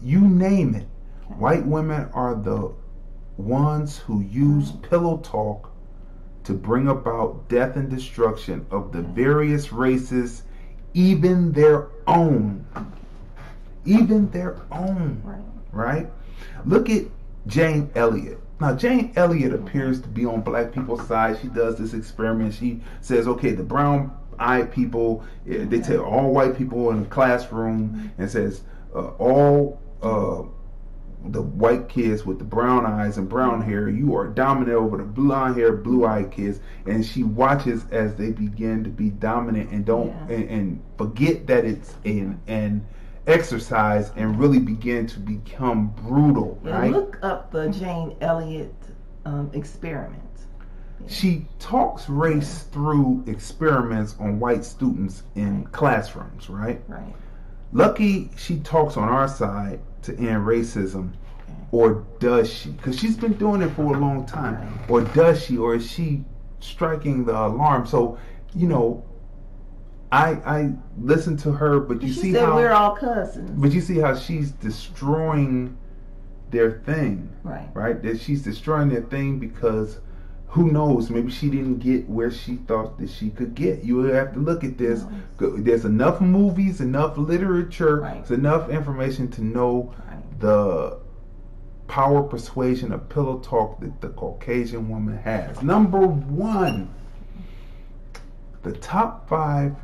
you name it, white women are the ones who use pillow talk to bring about death and destruction of the various races, even their own. Right? Look at Jane Elliott. Now, Jane Elliott appears to be on Black people's side. She does this experiment. She says, okay, the brown-eyed people, they tell all white people in the classroom, and says all the white kids with the brown eyes and brown hair, you are dominant over the blonde hair, blue-eyed kids. And she watches as they begin to be dominant and and forget that it's an exercise and really begin to become brutal. Right? Look up the Jane Elliott experiment. She talks race through experiments on white students in classrooms. Right. Lucky she talks on our side to end racism, or does she? Because she's been doing it for a long time. Or does she? Or is she striking the alarm? So, I listen to her, but you see how we're all cousins. But you see how she's destroying their thing, right? That she's destroying their thing because who knows? Maybe she didn't get where she thought that she could get. You have to look at this. There's enough movies, enough literature, there's enough information to know the power, persuasion, of pillow talk that the Caucasian woman has. Number one, the top 5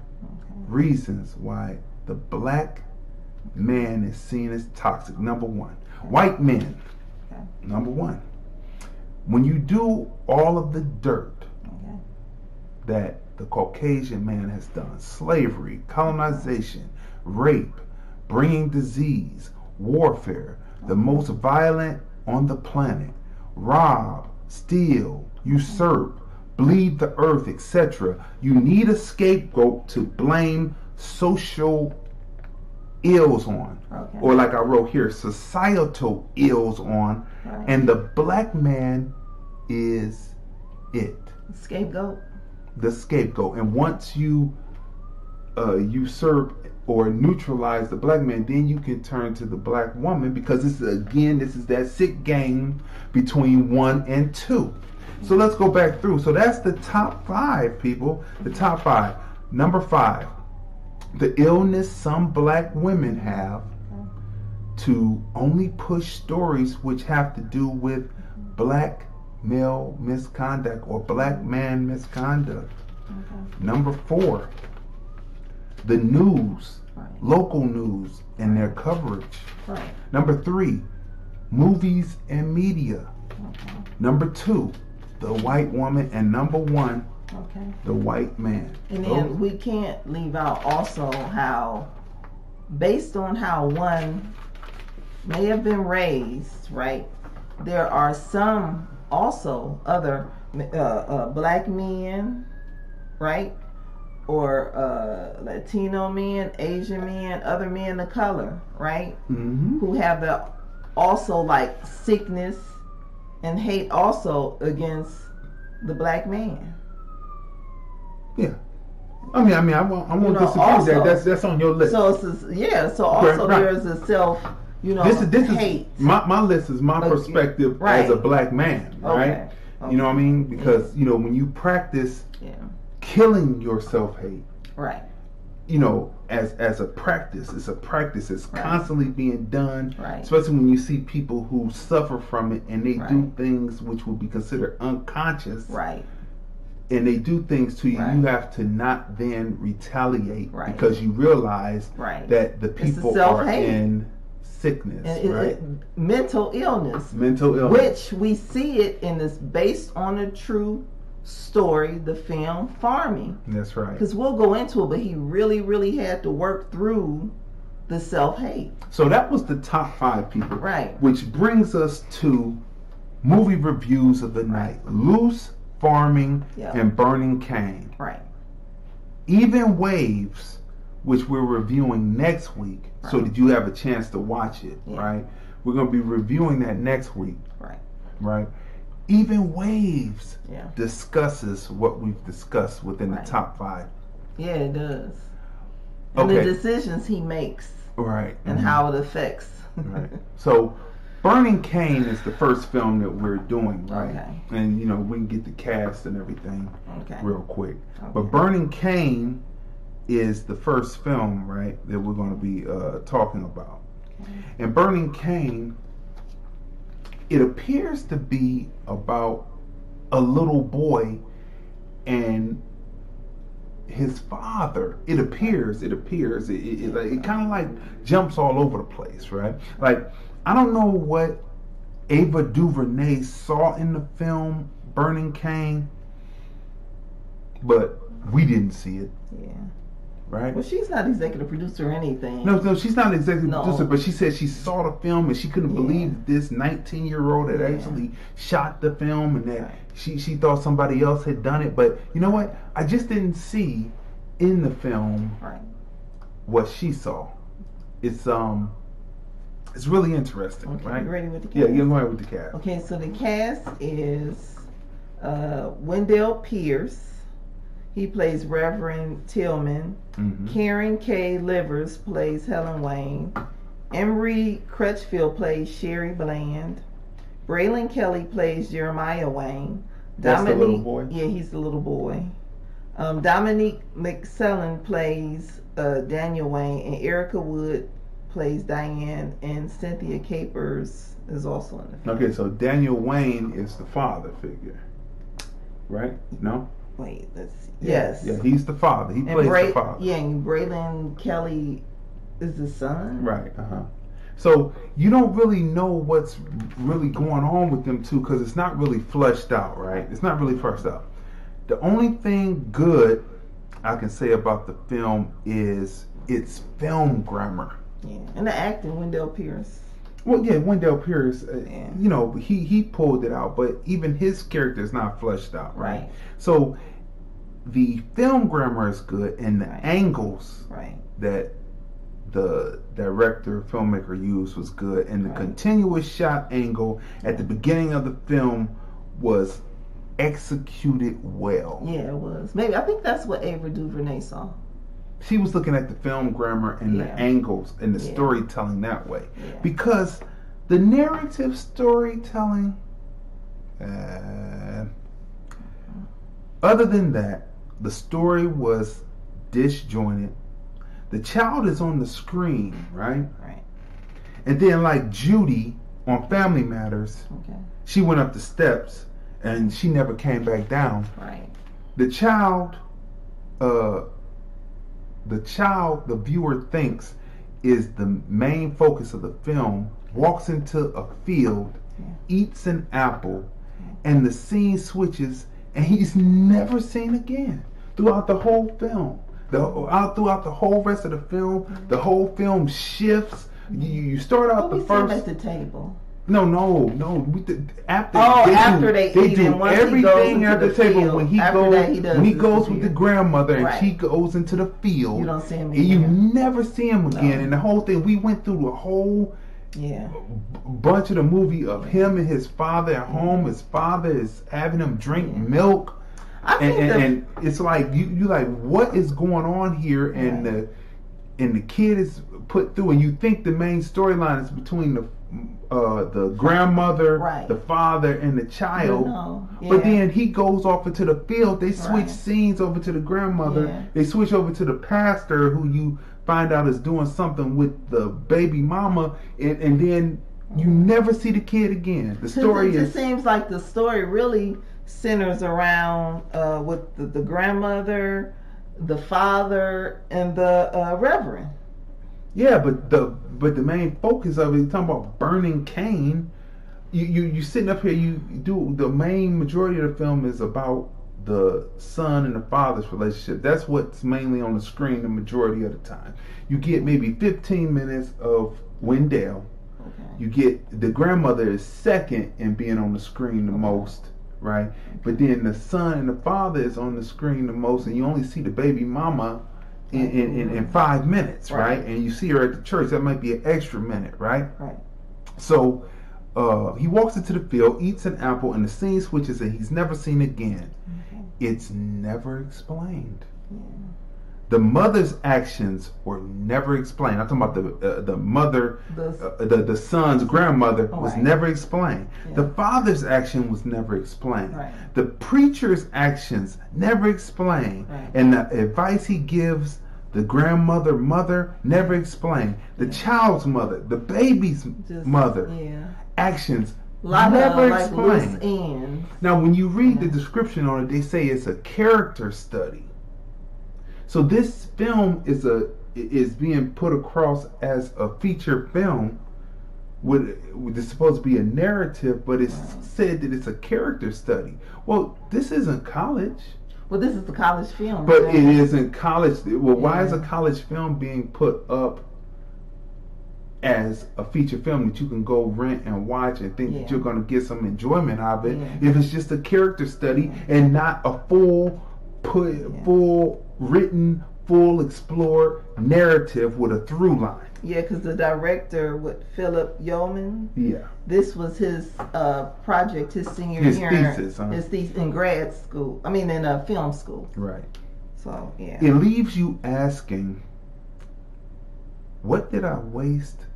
reasons why the black man is seen as toxic. Number 1, white men. Number 1, when you do all of the dirt that the Caucasian man has done, slavery, colonization, rape, bringing disease, warfare, the most violent on the planet, rob, steal, usurp, bleed the earth, etc. You need a scapegoat to blame social ills on, or like I wrote here, societal ills on, and the black man is it. Scapegoat. The scapegoat. And once you usurp or neutralize the black man, then you can turn to the black woman, because this is that sick game between 1 and 2. So let's go back through. So that's the top 5, people. The top 5. Number 5, the illness some black women have to only push stories which have to do with black male misconduct or black man misconduct. Number 4, the news, local news and their coverage. Number 3, movies and media. Number 2, the white woman, and number 1, the white man. And then we can't leave out also how, based on how one may have been raised, right, there are some also other black men, right, or Latino men, Asian men, other men of color, right, who have the also like sickness and hate also against the black man. Yeah, I mean, I won't disagree with that. That's on your list. So there's a self, this hate. Is my list is my perspective as a black man, right? You know what I mean? Because when you practice killing your self-hate, right? As a practice, it's a practice. It's constantly being done, especially when you see people who suffer from it and they do things which would be considered unconscious, and they do things to you. You have to not then retaliate because you realize that the people are in sickness, mental illness, which we see it in this based on a true story, the film Farming. That's right. Because we'll go into it, but he really, really had to work through the self-hate. So that was the top 5, people. Right. Which brings us to movie reviews of the night. Luce, Farming, and Burning Cane. Right. Even Waves, which we're reviewing next week, so that you have a chance to watch it, right? We're going to be reviewing that next week. Right. Even Waves discusses what we've discussed within the top 5. Yeah, it does. And the decisions he makes. And how it affects. So, Burning Cane is the first film that we're doing, right? And, we can get the cast and everything real quick. But Burning Cane is the first film, right, that we're going to be talking about. And Burning Cane, it appears to be about a little boy and his father. It appears. It kind of like jumps all over the place, right? Like, I don't know what Ava DuVernay saw in the film Burning Cane, but we didn't see it. Right? Well, she's not executive producer or anything. No, she's not executive producer, but she said she saw the film and she couldn't believe this 19-year-old had actually shot the film, and that she thought somebody else had done it. But you know what? I just didn't see in the film what she saw. It's really interesting, right? You ready with the cast? Yeah, you're going with the cast. Okay, so the cast is Wendell Pierce. He plays Reverend Tillman. Karen K. Livers plays Helen Wayne. Emery Crutchfield plays Sherry Bland. Braylon Kelly plays Jeremiah Wayne. That's the little boy? Yeah, he's the little boy. Dominique McSellen plays Daniel Wayne, and Erica Wood plays Diane, and Cynthia Capers is also in the film. Okay, so Daniel Wayne is the father figure, right? No? Wait, let's see. Yes. Yeah, he's the father. He plays the father. Yeah, and Braylon Kelly is the son. Right, So you don't really know what's really going on with them two because it's not really fleshed out, right? It's not really fleshed out. The only thing good I can say about the film is its film grammar. Yeah, and the acting, Wendell Pierce. Well, yeah, Wendell Pierce, you know, he pulled it out, but even his character is not fleshed out, right? So the film grammar is good, and the angles that the director, filmmaker used was good, and the continuous shot angle at the beginning of the film was executed well. Yeah, it was. Maybe I think that's what Ava DuVernay saw. She was looking at the film grammar and the angles and the storytelling that way. Because the narrative storytelling, other than that, the story was disjointed. The child is on the screen, right? Right. And then like Judy on Family Matters, she went up the steps and she never came back down. Right. The child, the viewer thinks is the main focus of the film, walks into a field, eats an apple, and the scene switches, and he's never seen again throughout the whole film. Throughout the whole rest of the film, the whole film shifts. You start out the first at the table. No. After they eat, do everything at the table. Field. When he goes with the grandmother and she goes into the field, you don't see him again. You never see him again. And the whole thing, we went through the whole bunch of the movie of him and his father at home. His father is having him drink milk, and it's like you like, what is going on here? And the kid is put through, and you think the main storyline is between the grandmother, the father, and the child. But then he goes off into the field. They switch scenes over to the grandmother. They switch over to the pastor, who you find out is doing something with the baby mama, and then you never see the kid again. The story it seems like the story really centers around with the grandmother, the father, and the reverend. Yeah, but the main focus of it, you're talking about burning Cain. You sitting up here, the main majority of the film is about the son and the father's relationship. That's what's mainly on the screen the majority of the time. You get maybe 15 minutes of Wendell. You get the grandmother is second in being on the screen the most, right? But then the son and the father is on the screen the most, and you only see the baby mama in 5 minutes, right? And you see her at the church. That might be an extra minute, right? So he walks into the field, eats an apple, and the scene switches, and he's never seen again. It's never explained. The mother's actions were never explained. I'm talking about the mother, the son's grandmother was never explained. The father's action was never explained. The preacher's actions never explained. And the advice he gives the mother never explained. The child's mother, the baby's mother, actions never explained. Now, when you read the description on it, they say it's a character study. So this film is being put across as a feature film. It's supposed to be a narrative, but it's said that it's a character study. Well, this isn't college. Well, this is the college film. But it isn't college. Well, why is a college film being put up as a feature film that you can go rent and watch and think that you're going to get some enjoyment out of it if it's just a character study and not a full written, full explored narrative with a through line? Yeah, because the director, Philip Yeoman, this was his project, his senior year, thesis, his thesis in grad school. I mean, in film school. Right. So, yeah. It leaves you asking, what did I waste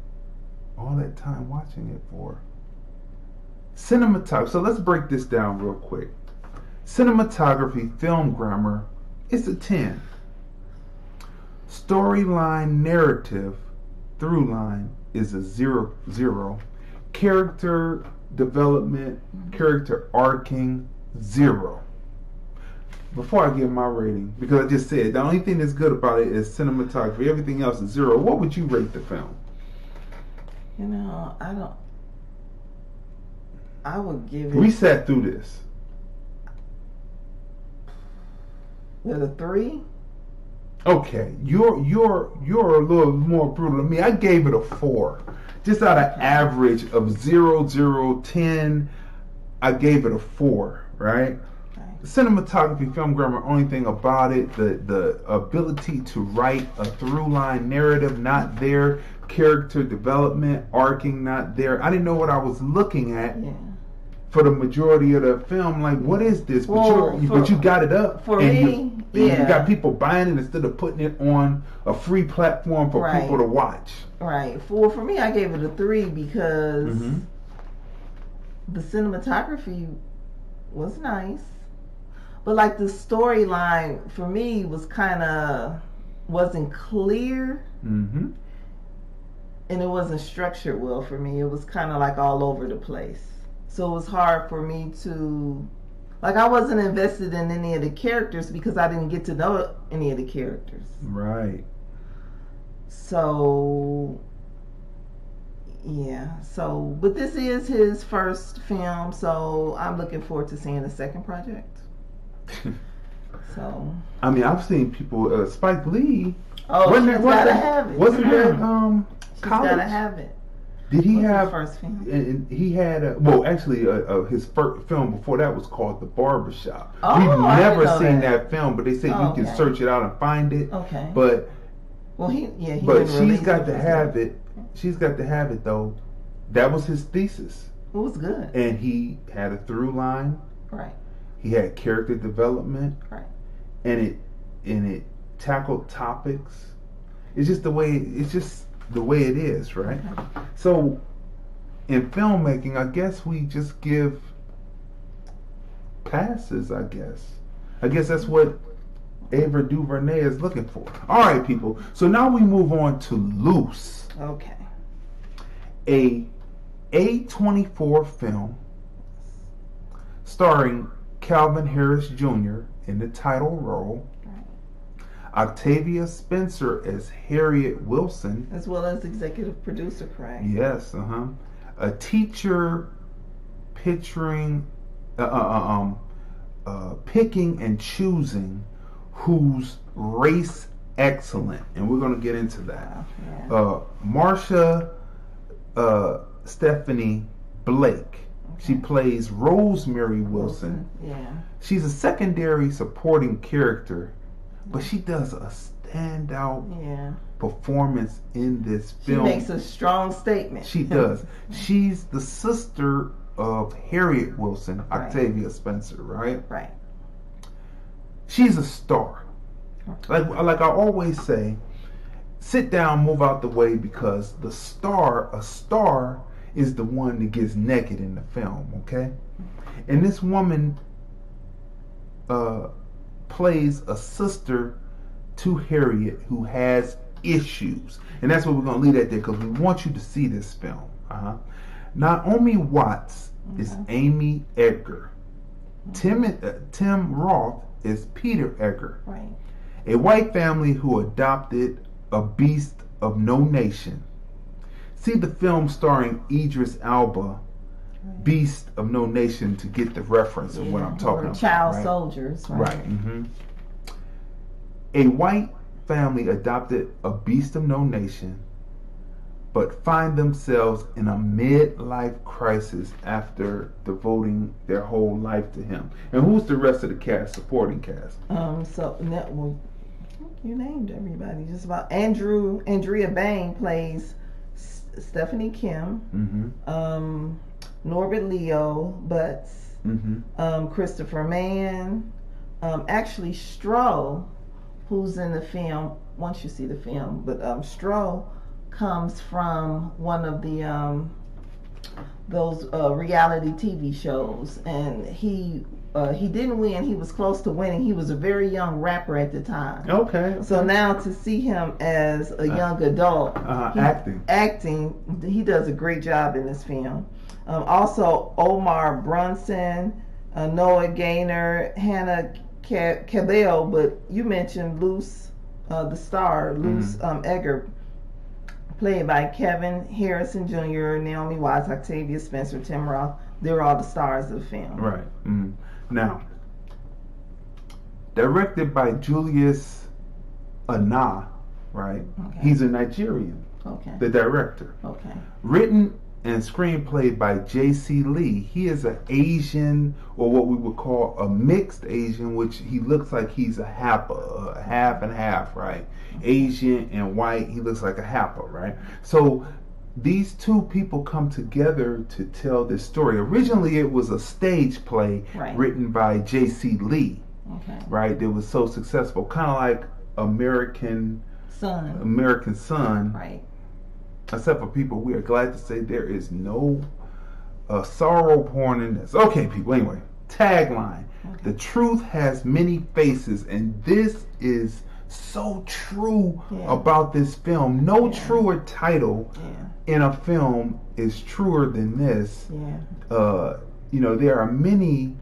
all that time watching it for? Cinematography. So let's break this down real quick. Cinematography, film grammar, it's a 10. Storyline, narrative, through line is a 0. Character development, character arcing, 0. Before I give my rating, because I just said the only thing that's good about it is cinematography. Everything else is 0. What would you rate the film? You know, I would give it. We sat through this. With a 3. Okay, you're a little more brutal than me. I gave it a 4. Just out of average of 0, 0, 10, I gave it a 4, right? Cinematography, film grammar, only thing about it, the ability to write a through line narrative, not there. Character development, arcing, not there. I didn't know what I was looking at for the majority of the film. Like, what is this? But you got it up. For me, you got people buying it instead of putting it on a free platform for people to watch. Right. For me, I gave it a 3 because the cinematography was nice. But like the storyline for me was wasn't clear, and it wasn't structured well for me. It was kind of like all over the place. So it was hard for me to, like, I wasn't invested in any of the characters because I didn't get to know any of the characters. Right. So yeah. So, but this is his first film, so I'm looking forward to seeing the second project. So I mean, I've seen people. Spike Lee. Oh, she's gotta have it. Wasn't that She's college? gotta have it. Did he have? His first film? And he had his first film before that was called The Barbershop. Oh, We've never I seen that film, but they say you can search it out and find it. Okay. But she's got to have it. She's got to have it though. That was his thesis. It was good. And he had a through line. Right. He had character development. Right. And it tackled topics. It's just the way it is, right? Okay. So in filmmaking, I guess we just give passes, I guess that's what Ava DuVernay is looking for. All right, people. So now we move on to Luce. Okay. A A24 film starring Calvin Harris Jr. in the title role. Octavia Spencer as Harriet Wilson, as well as executive producer, correct? Yes, a teacher picking and choosing who's race excellent, and we're going to get into that. Marsha Stephanie Blake. Okay. She plays Rosemary Wilson. Yeah. She's a secondary supporting character. But she does a standout performance in this film. She makes a strong statement. She does. She's the sister of Harriet Wilson, Octavia Spencer, right? Right. She's a star. Like I always say, sit down, move out the way, because a star is the one that gets naked in the film, okay? And this woman plays a sister to Harriet who has issues, and that's what we're going to leave at there because we want you to see this film. Naomi Watts is Amy Edgar. Tim Roth is Peter Edgar. Right. A white family who adopted a beast of no nation. See the film starring Idris Elba, Beast of No Nation, to get the reference of what I'm talking about. Child soldiers. Right. A white family adopted a beast of no nation, but find themselves in a midlife crisis after devoting their whole life to him. And who's the rest of the cast, supporting cast? You named everybody. Just about. Andrea Bain plays Stephanie Kim. Norbert Leo Butts, Christopher Mann, Ashley Stroh, who's in the film, once you see the film, but Stroh comes from one of the those reality TV shows, and he didn't win. He was close to winning. He was a very young rapper at the time. Okay. So now to see him as a young adult, acting, he does a great job in this film. Also, Omar Brunson, Noah Gaynor, Hannah Cabell, but you mentioned Luce, the star, Luce Egger, played by Kevin Harrison Jr., Naomi Watts, Octavia Spencer, Tim Roth. They're all the stars of the film. Right. Now, directed by Julius Ana, right? Okay. He's a Nigerian. Okay. The director. Okay. Written and screenplay by J.C. Lee. He is an Asian, or what we would call a mixed Asian, which he looks like he's a Hapa, half and half, right? Asian and white, he looks like a Hapa, right? So these two people come together to tell this story. Originally, it was a stage play written by J.C. Lee, right? That was so successful, kind of like American Son, right? Except for people, we are glad to say there is no sorrow porn in this. Okay, people, anyway, tagline. The truth has many faces, and this is so true about this film. No truer title in a film is truer than this. You know, there are many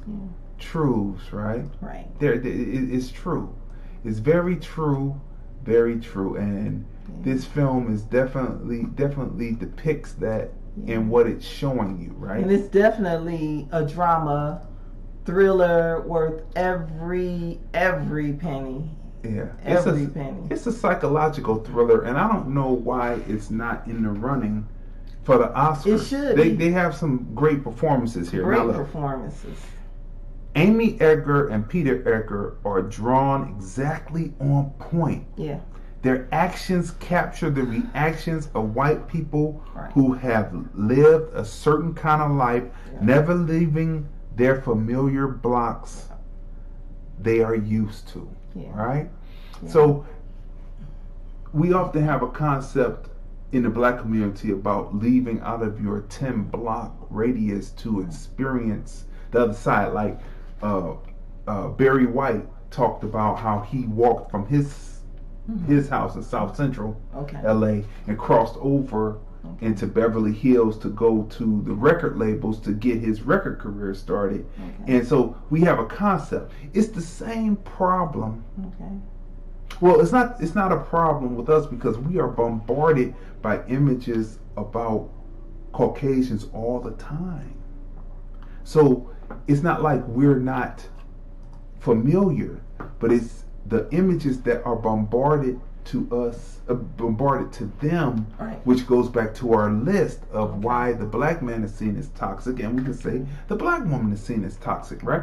truths, right? Right. It's true. It's very true, and this film is definitely depicts that in what it's showing you, right? And it's definitely a drama thriller worth every penny. Yeah, every penny. It's a psychological thriller, and I don't know why it's not in the running for the Oscars. It should. They have some great performances here. Great performances. Amy Edgar and Peter Edgar are drawn exactly on point. Yeah. Their actions capture the reactions of white people who have lived a certain kind of life, never leaving their familiar blocks they are used to. Right? So we often have a concept in the black community about leaving out of your 10-block radius to experience the other side. Like Barry White talked about how he walked from his house in South Central LA and crossed over into Beverly Hills to go to the record labels to get his record career started. And so we have a concept. It's the same problem. Well, it's not a problem with us because we are bombarded by images about Caucasians all the time. So it's not like we're not familiar, but it's the images that are bombarded to us, bombarded to them, which goes back to our list of why the black man is seen as toxic, and we can say the black woman is seen as toxic, right?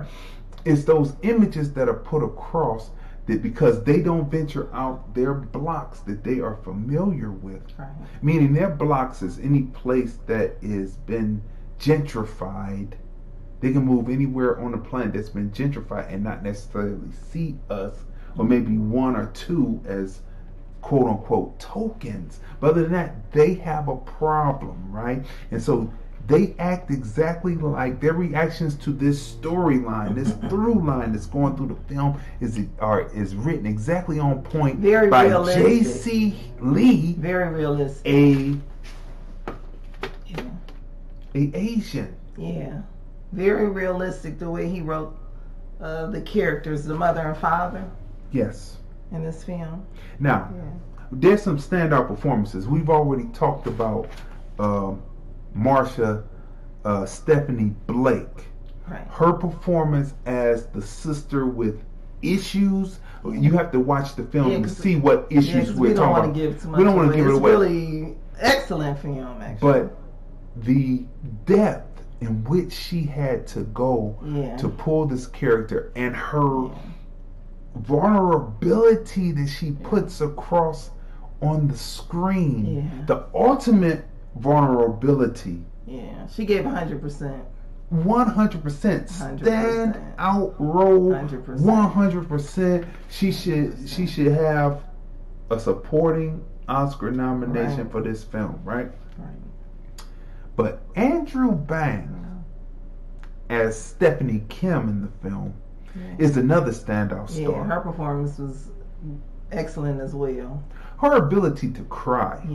It's those images that are put across that because they don't venture out their blocks that they are familiar with, meaning their blocks is any place that is been gentrified. They can move anywhere on the planet that's been gentrified and not necessarily see us, or maybe one or two as quote unquote tokens. But other than that, they have a problem, right? And so they act exactly like their reactions to this storyline, this through line that's going through the film is written exactly on point by J.C. Lee. Very realistic. A Asian. Yeah. Very realistic the way he wrote the characters, the mother and father. Yes. In this film. Now, there's some standout performances. We've already talked about Marsha Stephanie Blake. Her performance as the sister with issues. You have to watch the film to see what issues we're talking about. We don't want to give it away. It's really excellent film, actually. But the depth in which she had to go to pull this character and her vulnerability that she puts across on the screen, the ultimate vulnerability. She gave 100%. 100% stand out role. 100%. She should have a supporting Oscar nomination for this film, right? But Andrew Bang as Stephanie Kim in the film is another standout star. Yeah, her performance was excellent as well. Her ability to cry,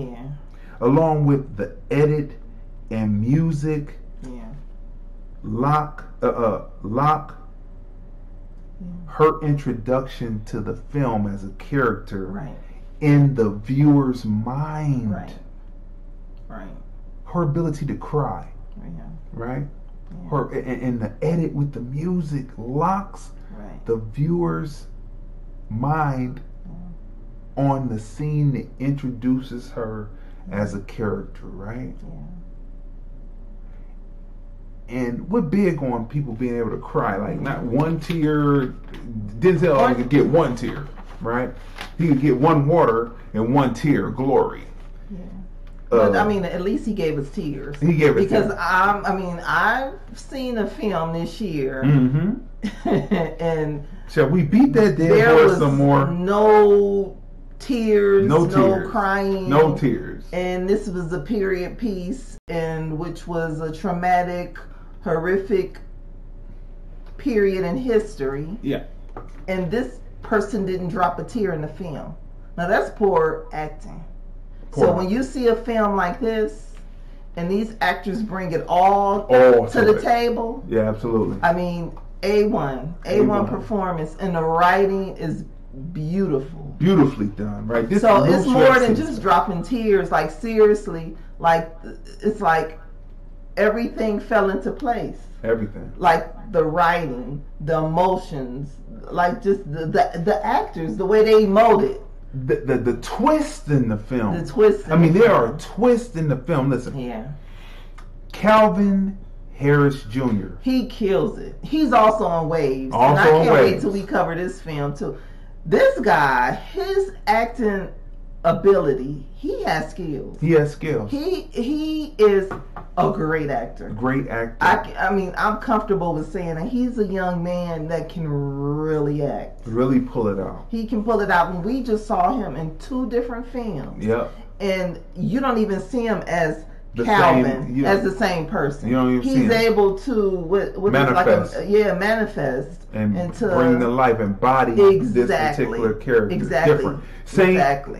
along with the edit and music, lock her introduction to the film as a character in the viewer's mind. Her ability to cry, her and the edit with the music locks the viewer's mind on the scene that introduces her as a character, right? And we're big on people being able to cry, like not one tear. Denzel only could get one tear, right? He could get one water and one tear, glory. But I mean, at least he gave us tears. He gave us tears. Because I've seen a film this year, and shall we beat that dead horse some more? No tears, no crying, no tears. And this was a period piece, and which was a traumatic, horrific period in history. Yeah. And this person didn't drop a tear in the film. Now that's poor acting. So when you see a film like this, and these actors bring it all to the table. Yeah, absolutely. I mean, A1 performance, and the writing is beautiful. Beautifully done, right? This so it's more than just dropping tears. Like seriously, like it's like everything fell into place. Everything. Like the writing, the emotions, like just the actors, the way they emoted. The twist in the film. The twist. There are twists in the film. Listen. Yeah. Calvin Harris Jr. He kills it. He's also on Waves. And I can't wait till we cover this film too. This guy, his acting ability, he has skills. He has skills. He is a great actor. Great actor. I'm comfortable with saying that he's a young man that can really act. Really pull it out. He can pull it out. And we just saw him in 2 different films. Yep. And you don't even see him as Calvin, as the same person. You don't even see him. He's able to manifest. Manifest and to bring to life, embody this particular character. Exactly. Different.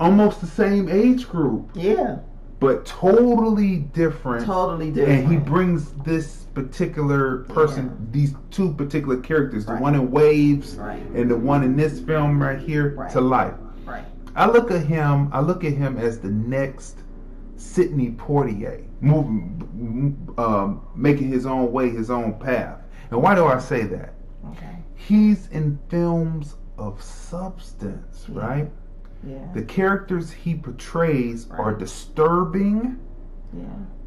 Almost the same age group. Yeah. But totally different. And he brings this particular person, these 2 particular characters, the one in Waves and the one in this film right here, to life. Right. I look at him as the next Sidney Poitier, making his own way, his own path. And why do I say that? Okay. He's in films of substance, right? Yeah. The characters he portrays are disturbing,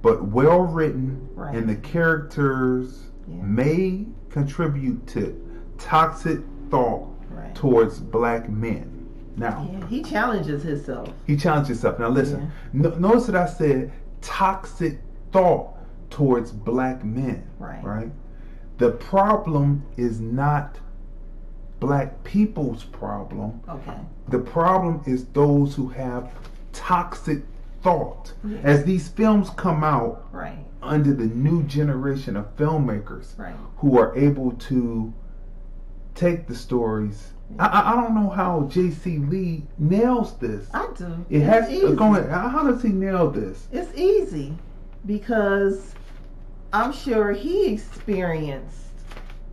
but well written, and the characters may contribute to toxic thought towards black men. Now, he challenges himself. Now listen, notice that I said toxic thought towards black men, right? The problem is not black people's problem. Okay. The problem is those who have toxic thought. As these films come out under the new generation of filmmakers who are able to take the stories. I don't know how J.C. Lee nails this. I do. How does he nail this? It's easy because I'm sure he experienced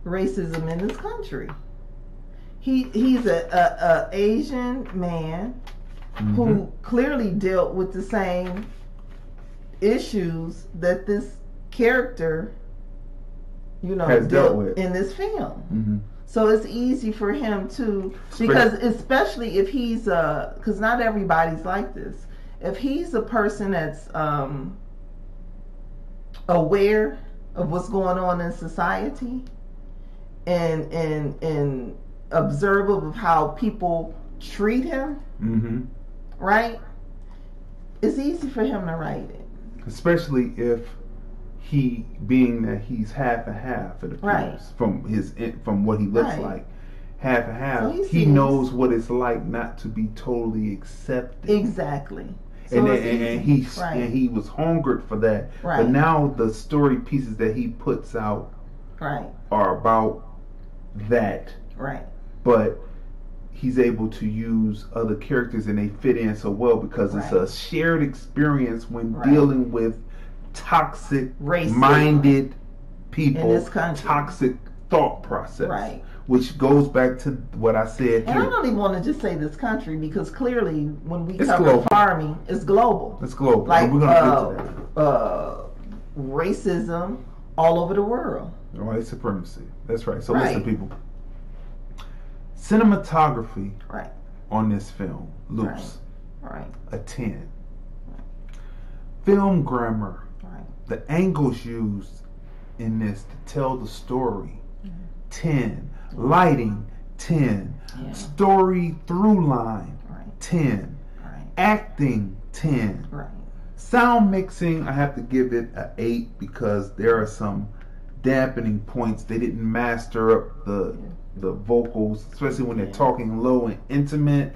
racism in this country. He's a Asian man who clearly dealt with the same issues that this character, has dealt with in this film. So it's easy for him to, because especially if he's because not everybody's like this. If he's a person that's aware of what's going on in society and observant of how people treat him, right? It's easy for him to write it. Especially if he, being that he's half and half, it appears, from what he looks like, half and half, so he knows what it's like not to be totally accepted. Exactly. So and he was hungered for that. Right. But now the story pieces that he puts out are about that. Right. But he's able to use other characters and they fit in so well because it's a shared experience when dealing with toxic minded people in this country. Toxic thought process, which goes back to what I said and here. I don't even want to just say this country because clearly when we cover farming, it's global. It's global. Like we're gonna get to that. Racism all over the world. White supremacy. That's right. So listen, people. Cinematography on this film, Luce, a 10. Film grammar, the angles used in this to tell the story, 10. Lighting, 10. Story through line, 10. Acting, 10. Sound mixing, I have to give it an 8 because there are some dampening points. They didn't master up the vocals, especially when they're talking low and intimate.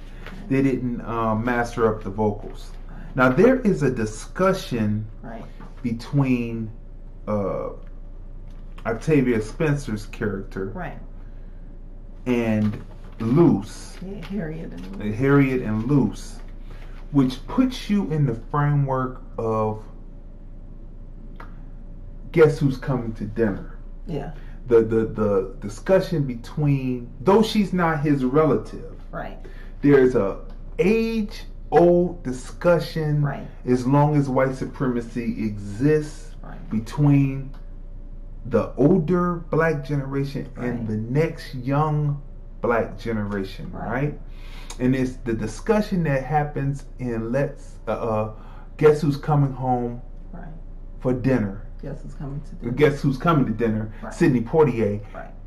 They didn't master up the vocals. Now there is a discussion between Octavia Spencer's character and Luce, Harriet and Luce, which puts you in the framework of Guess Who's Coming to Dinner. Yeah. The discussion between, though she's not his relative, there's a age-old discussion as long as white supremacy exists between the older black generation and the next young black generation, right? And it's the discussion that happens in Guess Who's Coming Home for Dinner. Guess Who's Coming to Dinner. Guess Who's Coming to Dinner, Sidney Poitier.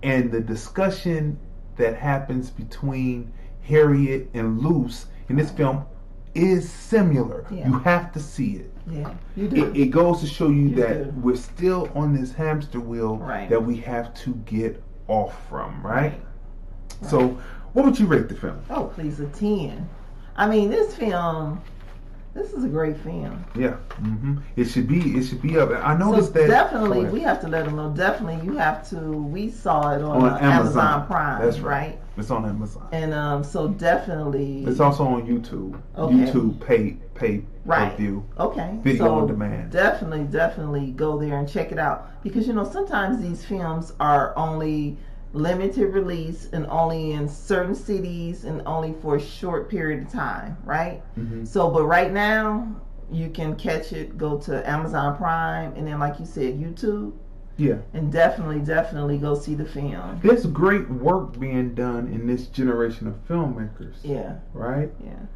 And the discussion that happens between Harriet and Luce in this film is similar. You have to see it. Yeah, you do. It goes to show you that we're still on this hamster wheel that we have to get off from, right? So, what would you rate the film? Oh, please, a 10. I mean, this is a great film. Yeah, it should be up. I noticed that. Definitely, we have to let them know. Definitely, you have to. We saw it on Amazon Prime. That's right. It's on Amazon. And so definitely. It's also on YouTube. Okay. YouTube pay per view. Okay. Video on demand. Definitely go there and check it out because sometimes these films are only limited release and only in certain cities and only for a short period of time, right? So, but right now you can catch it, go to Amazon Prime, and then like you said, YouTube. Yeah. And definitely go see the film. There's great work being done in this generation of filmmakers. Yeah. Right? Yeah.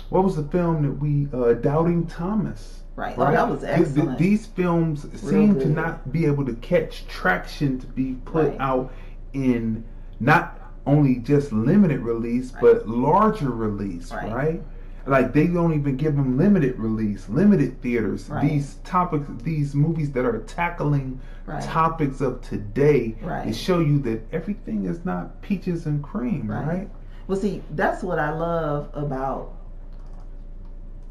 What was the film that we Doubting Thomas? Right. Oh, that was excellent. These films seem to not be able to catch traction to be put out in not only just limited release, but larger release, right? Like they don't even give them limited release, limited theaters. These topics, these movies that are tackling topics of today, they show you that everything is not peaches and cream, right? Well, see, that's what I love about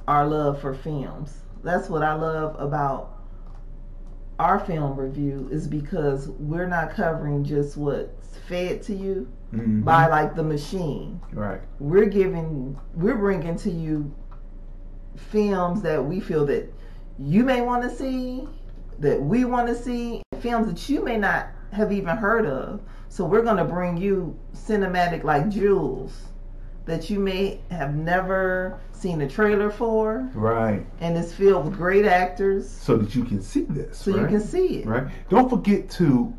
our love for films. That's what I love about our film review is because we're not covering just what's fed to you by like the machine. Right. We're bringing to you films that we feel that you may want to see, that we want to see, films that you may not have even heard of. So we're going to bring you cinematic like jewels that you may have never seen a trailer for. Right. And it's filled with great actors. So that you can see this. So you can see it. Right. Don't forget to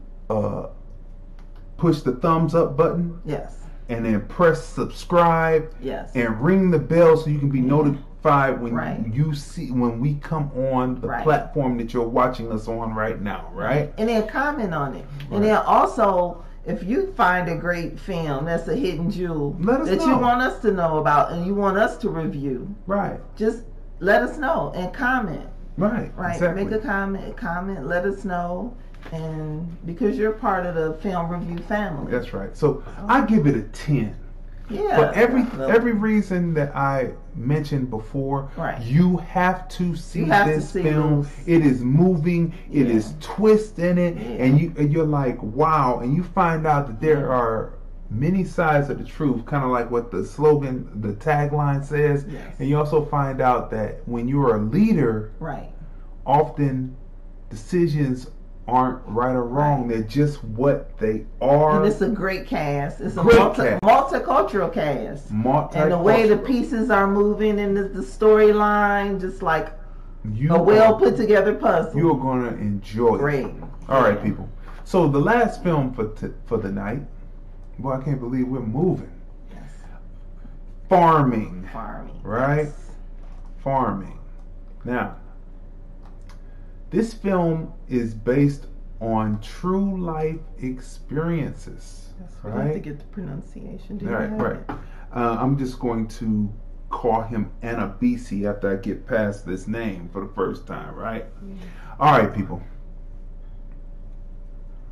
push the thumbs up button. Yes. And then press subscribe. Yes. And ring the bell so you can be notified when you see when we come on the platform that you're watching us on right now. Right. And then comment on it. And then also, if you find a great film that's a hidden jewel that you want us to know about and you want us to review, just let us know and comment. Right. Right. Exactly. Make a comment, let us know. And because you're part of the film review family. That's right. So I give it a 10. Yeah. For every reason that I mentioned before, right. You have to see this film. It is moving. It is twist in it, and you're like, wow. And you find out that there are many sides of the truth, kind of like what the slogan, the tagline says. Yes. And you also find out that when you're a leader, right, often decisions aren't right or wrong. They're just what they are. And it's a great cast. It's a multicultural cast. And the way the pieces are moving and the storyline, just like a well put together puzzle. You're going to enjoy it. All right, people. So the last film for the night, boy, I can't believe we're moving. Yes. Farming. Right? Yes. Farming. Now, this film is based on true life experiences. Yes, we have to get the pronunciation. Right. I'm just going to call him Anabisi after I get past this name for the first time, right? All right, people.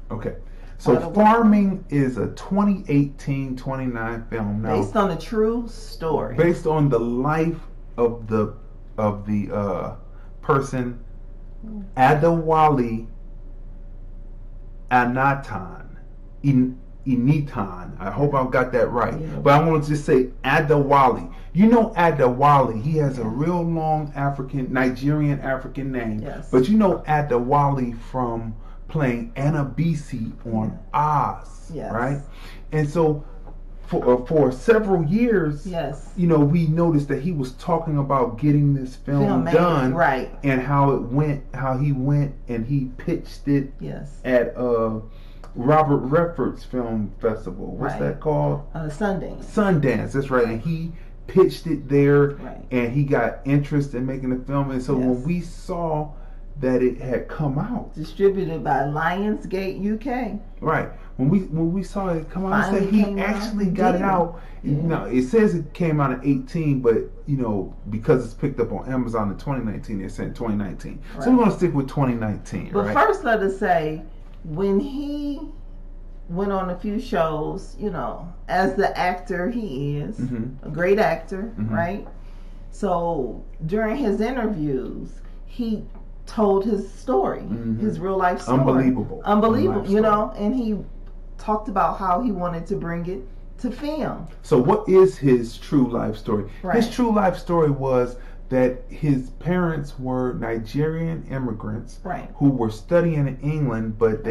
Okay. So Farming is a 2018-29 film. Now, based on a true story. Based on the life of the person Adewale Initan. I hope I've got that right. Yeah. But I want to just say Adewale. You know Adewale, he has a real long Nigerian African name. Yes. But you know Adewale from playing Anabisi on Oz. Yes. Right? And so for several years, we noticed that he was talking about getting this film done, right? And how he went and he pitched it, at Robert Redford's film festival. What's that called? Sundance. Sundance. That's right. And he pitched it there, and he got interest in making the film. And so when we saw that it had come out, distributed by Lionsgate UK, right? When we saw it come out, I said he actually got it out. Yeah. Now it says it came out in 2018, but because it's picked up on Amazon in 2019, they're saying 2019. Right. So we're gonna stick with 2019. But first, let us say, when he went on a few shows, as the actor he is, a great actor, right? So during his interviews, he told his story, his real life story. Unbelievable, and he talked about how he wanted to bring it to film. So what is his true life story? Right. His true life story was that his parents were Nigerian immigrants, who were studying in England, but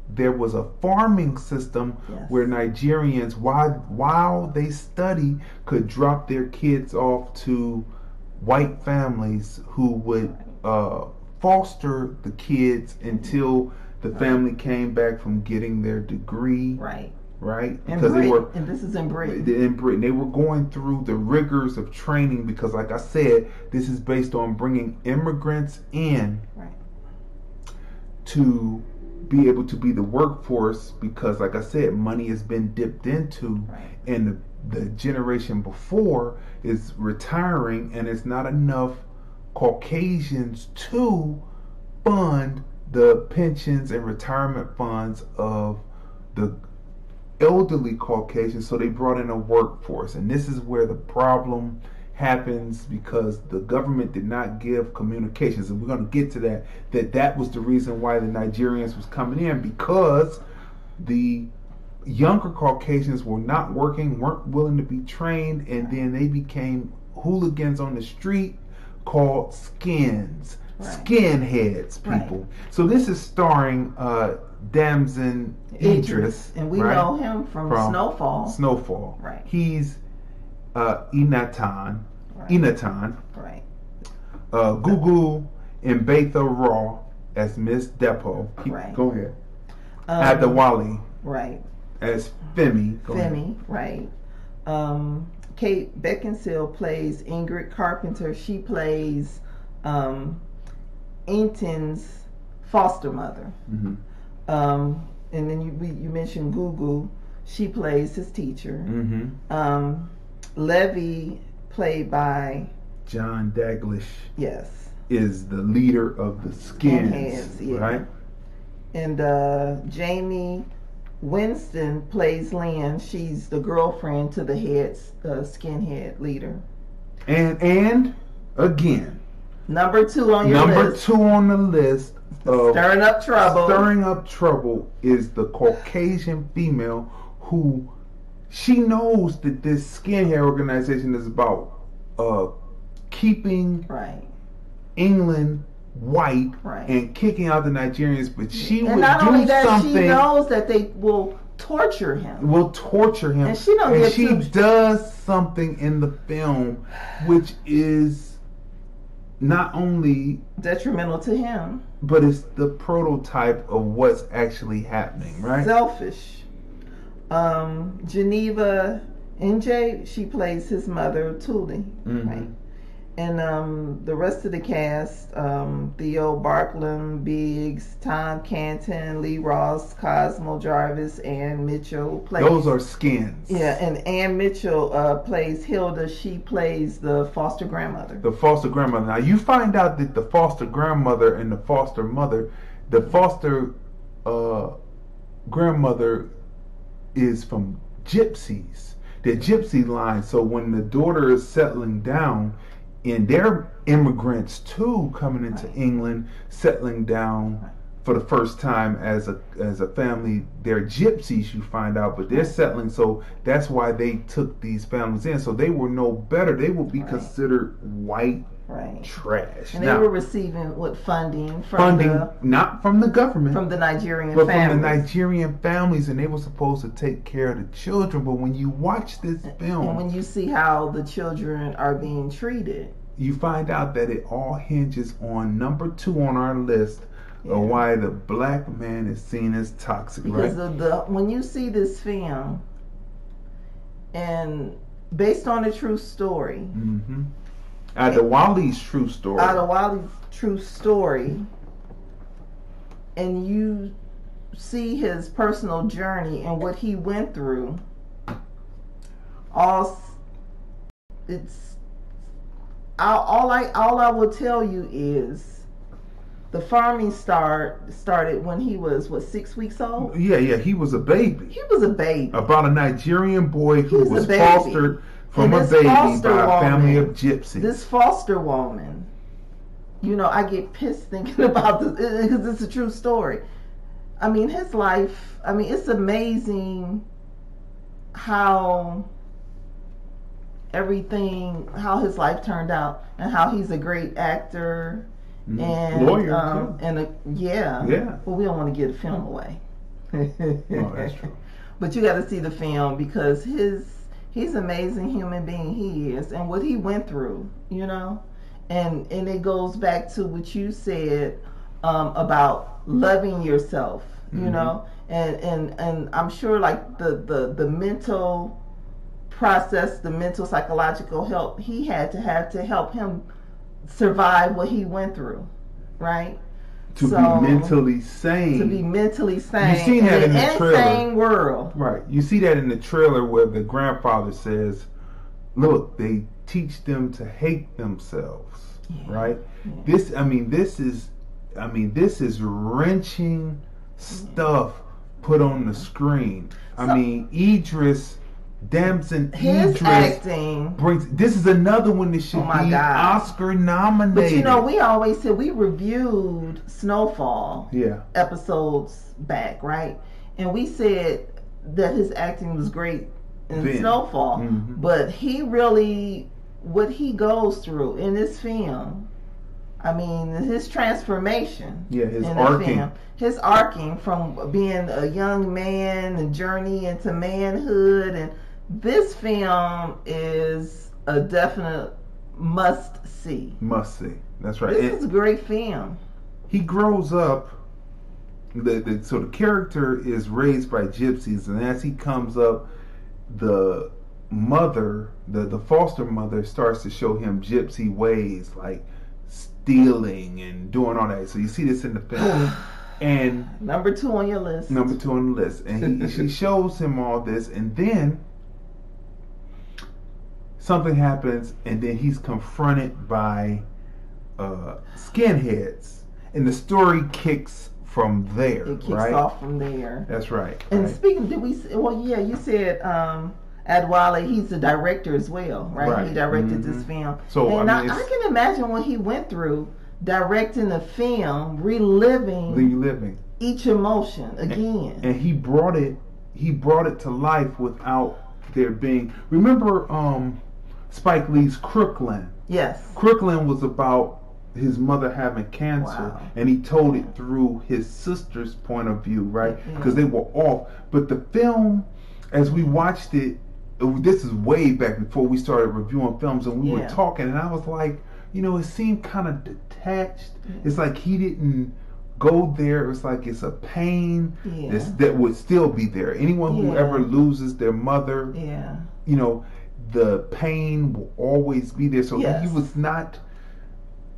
there was a farming system where Nigerians, while they study, could drop their kids off to white families who would foster the kids until the family came back from getting their degree. Right? Because and this is in Britain. In Britain. They were going through the rigors of training because, like I said, this is based on bringing immigrants in to be able to be the workforce because, like I said, money has been dipped into and the generation before is retiring and it's not enough Caucasians to fund the pensions and retirement funds of the elderly Caucasians, so they brought in a workforce. And this is where the problem happens because the government did not give communications, and we're going to get to that was the reason why the Nigerians was coming in, because the younger Caucasians were not working, weren't willing to be trained, and then they became hooligans on the street called skinheads, people. So this is starring Damson Idris, and we know him from Snowfall. Right. He's Inatan. Google and Betha Raw as Miss Depot. Go ahead. Adewale. As Femi. Kate Beckinsale plays Ingrid Carpenter. She plays Inton's foster mother. And then you mentioned Google. She plays his teacher. Levy, played by John Daglish. Yes. is the leader of the Skinheads, yeah. right? And Jamie Winston plays Lynn. She's the girlfriend to the skinhead leader. And again, number 2 on your list. Number 2 on the list of Stirring Up Trouble. Stirring Up Trouble is the Caucasian female who she knows that this skinhead organization is about keeping England white and kicking out the Nigerians, but she would do something. And not only that, she knows that they will torture him. And she does something in the film which is not only detrimental to him, but it's the prototype of what's actually happening, right? Selfish. Geneva NJ, she plays his mother, Thule, right? And the rest of the cast, Theo Barkland, Biggs, Tom Canton, Lee Ross, Cosmo Jarvis, Ann Mitchell plays. Those are Skins. Yeah, and Ann Mitchell plays Hilda. She plays the foster grandmother. The foster grandmother. Now you find out that the foster grandmother and the foster mother, the foster grandmother is from gypsies. The gypsy line. So when the daughter is settling down, and they're immigrants too, coming into England, settling down for the first time as a family. They're gypsies, you find out, but they're settling. So that's why they took these families in. So they were no better. They would be considered white trash. And they were receiving funding from not from the government, from the Nigerian but families. from the Nigerian families, and they were supposed to take care of the children. But when you watch this film, and when you see how the children are being treated, you find out that it all hinges on number 2 on our list of why the black man is seen as toxic. Because when you see this film, and based on a true story. Adewale's true story. Adewale's true story, and you see his personal journey and what he went through. All I will tell you is the farming started when he was 6 weeks old. Yeah, he was a baby. He was a baby about a Nigerian boy who was fostered from a baby by a family of gypsies. This foster woman, I get pissed thinking about this because it's a true story. I mean, his life, it's amazing how his life turned out and how he's a great actor and lawyer too. Well, we don't want to give the film away. No, that's true. But you got to see the film because he's an amazing human being, he is, and what he went through, and it goes back to what you said about loving yourself, and I'm sure like the mental process, the mental psychological help he had to help him survive what he went through, right? To be mentally sane. You see that in the trailer. Insane world. Right. You see that in the trailer where the grandfather says, look, they teach them to hate themselves. Right? Yeah. This is wrenching stuff put on the screen. Idris Damson, his acting brings. This is another one that should be Oscar nominated. But we always said we reviewed Snowfall episodes back, right? And we said that his acting was great in Snowfall, but he really, what he goes through in this film, his transformation, his arcing from being a young man and journey into manhood, and this film is a definite must see. That's right. This is a great film. He grows up. So the character is raised by gypsies, and as he comes up, the mother, the foster mother, starts to show him gypsy ways, like stealing and doing all that. So you see this in the film. And number 2 on your list. And she shows him all this, and then something happens, and then he's confronted by skinheads, and the story kicks from there. It kicks right? off from there. That's right. And right. speaking, you said Adewale, he's the director as well, right? He directed this film. So and I can imagine what he went through directing the film, reliving each emotion again. And he brought it to life without there being. Remember Spike Lee's Crooklyn? Yes. Crooklyn was about his mother having cancer, and he told it through his sister's point of view, right? Because they were off. But the film, as we watched it, this is way back before we started reviewing films, and we were talking, and I was like, it seemed kind of detached. It's like he didn't go there. It's like it's a pain that would still be there. Anyone who ever loses their mother, the pain will always be there. So he was not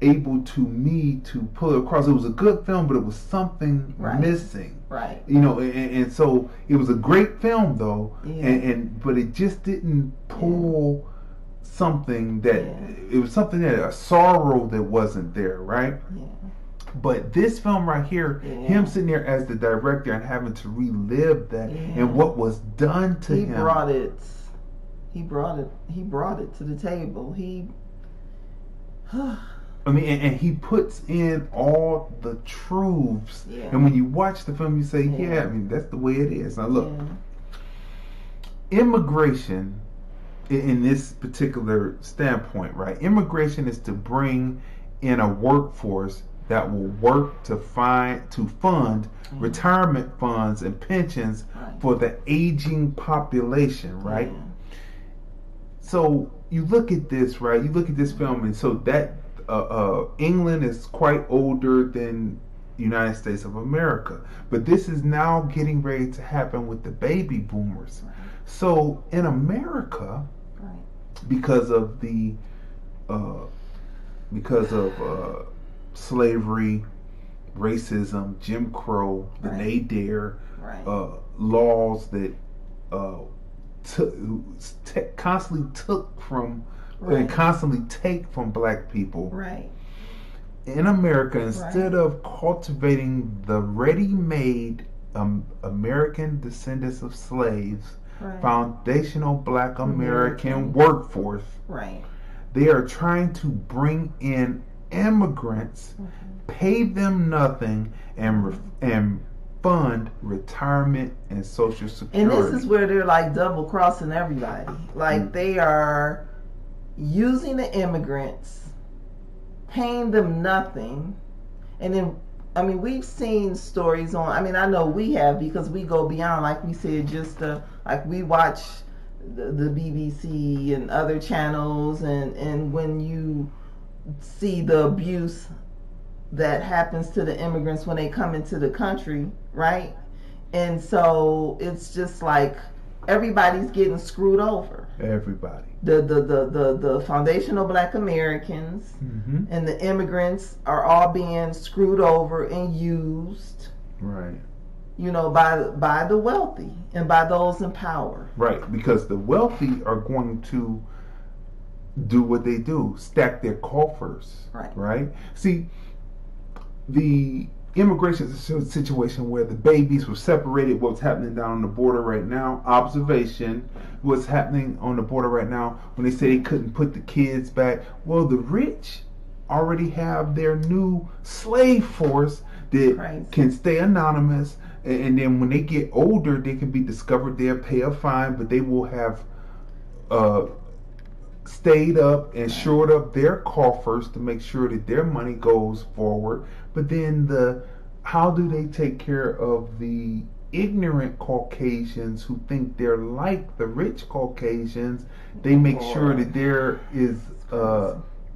able to pull it across. It was a good film, but it was something missing. Right. And so it was a great film though, but it just didn't pull something that it was something that a sorrow that wasn't there, right? Yeah. But this film right here, him sitting there as the director and having to relive that and what was done to him. He brought it to the table. And he puts in all the truths. Yeah. And when you watch the film, you say, that's the way it is. Now look, immigration, in this particular standpoint, right? Immigration is to bring in a workforce that will work to fund retirement funds and pensions for the aging population, right? So you look at this, right? You look at this film, and so that England is quite older than the United States of America, but this is now getting ready to happen with the baby boomers. So in America, because of slavery, racism, Jim Crow, the Nadir laws that constantly took from and constantly take from black people. Right. In America, instead of cultivating the ready-made American descendants of slaves, foundational black American workforce, they are trying to bring in immigrants, pay them nothing, and fund retirement and Social Security. And this is where they're like double crossing everybody. Like they are using the immigrants, paying them nothing, and then we've seen stories on. I know we have, because we go beyond, like we said, just like we watch the BBC and other channels, and when you see the abuse that happens to the immigrants when they come into the country, right? And so it's just like everybody's getting screwed over. Everybody. The foundational black Americans and the immigrants are all being screwed over and used. Right. By the wealthy and by those in power. Right, because the wealthy are going to do what they do, stack their coffers. Right? See, the immigration situation where the babies were separated, what's happening down on the border right now, observation, what's happening on the border right now when they say they couldn't put the kids back. Well, the rich already have their new slave force that can stay anonymous, and then when they get older, they can be discovered, they'll pay a fine, but they will have stayed up and shored up their coffers to make sure that their money goes forward. But then how do they take care of the ignorant Caucasians who think they're like the rich Caucasians? They make sure that there is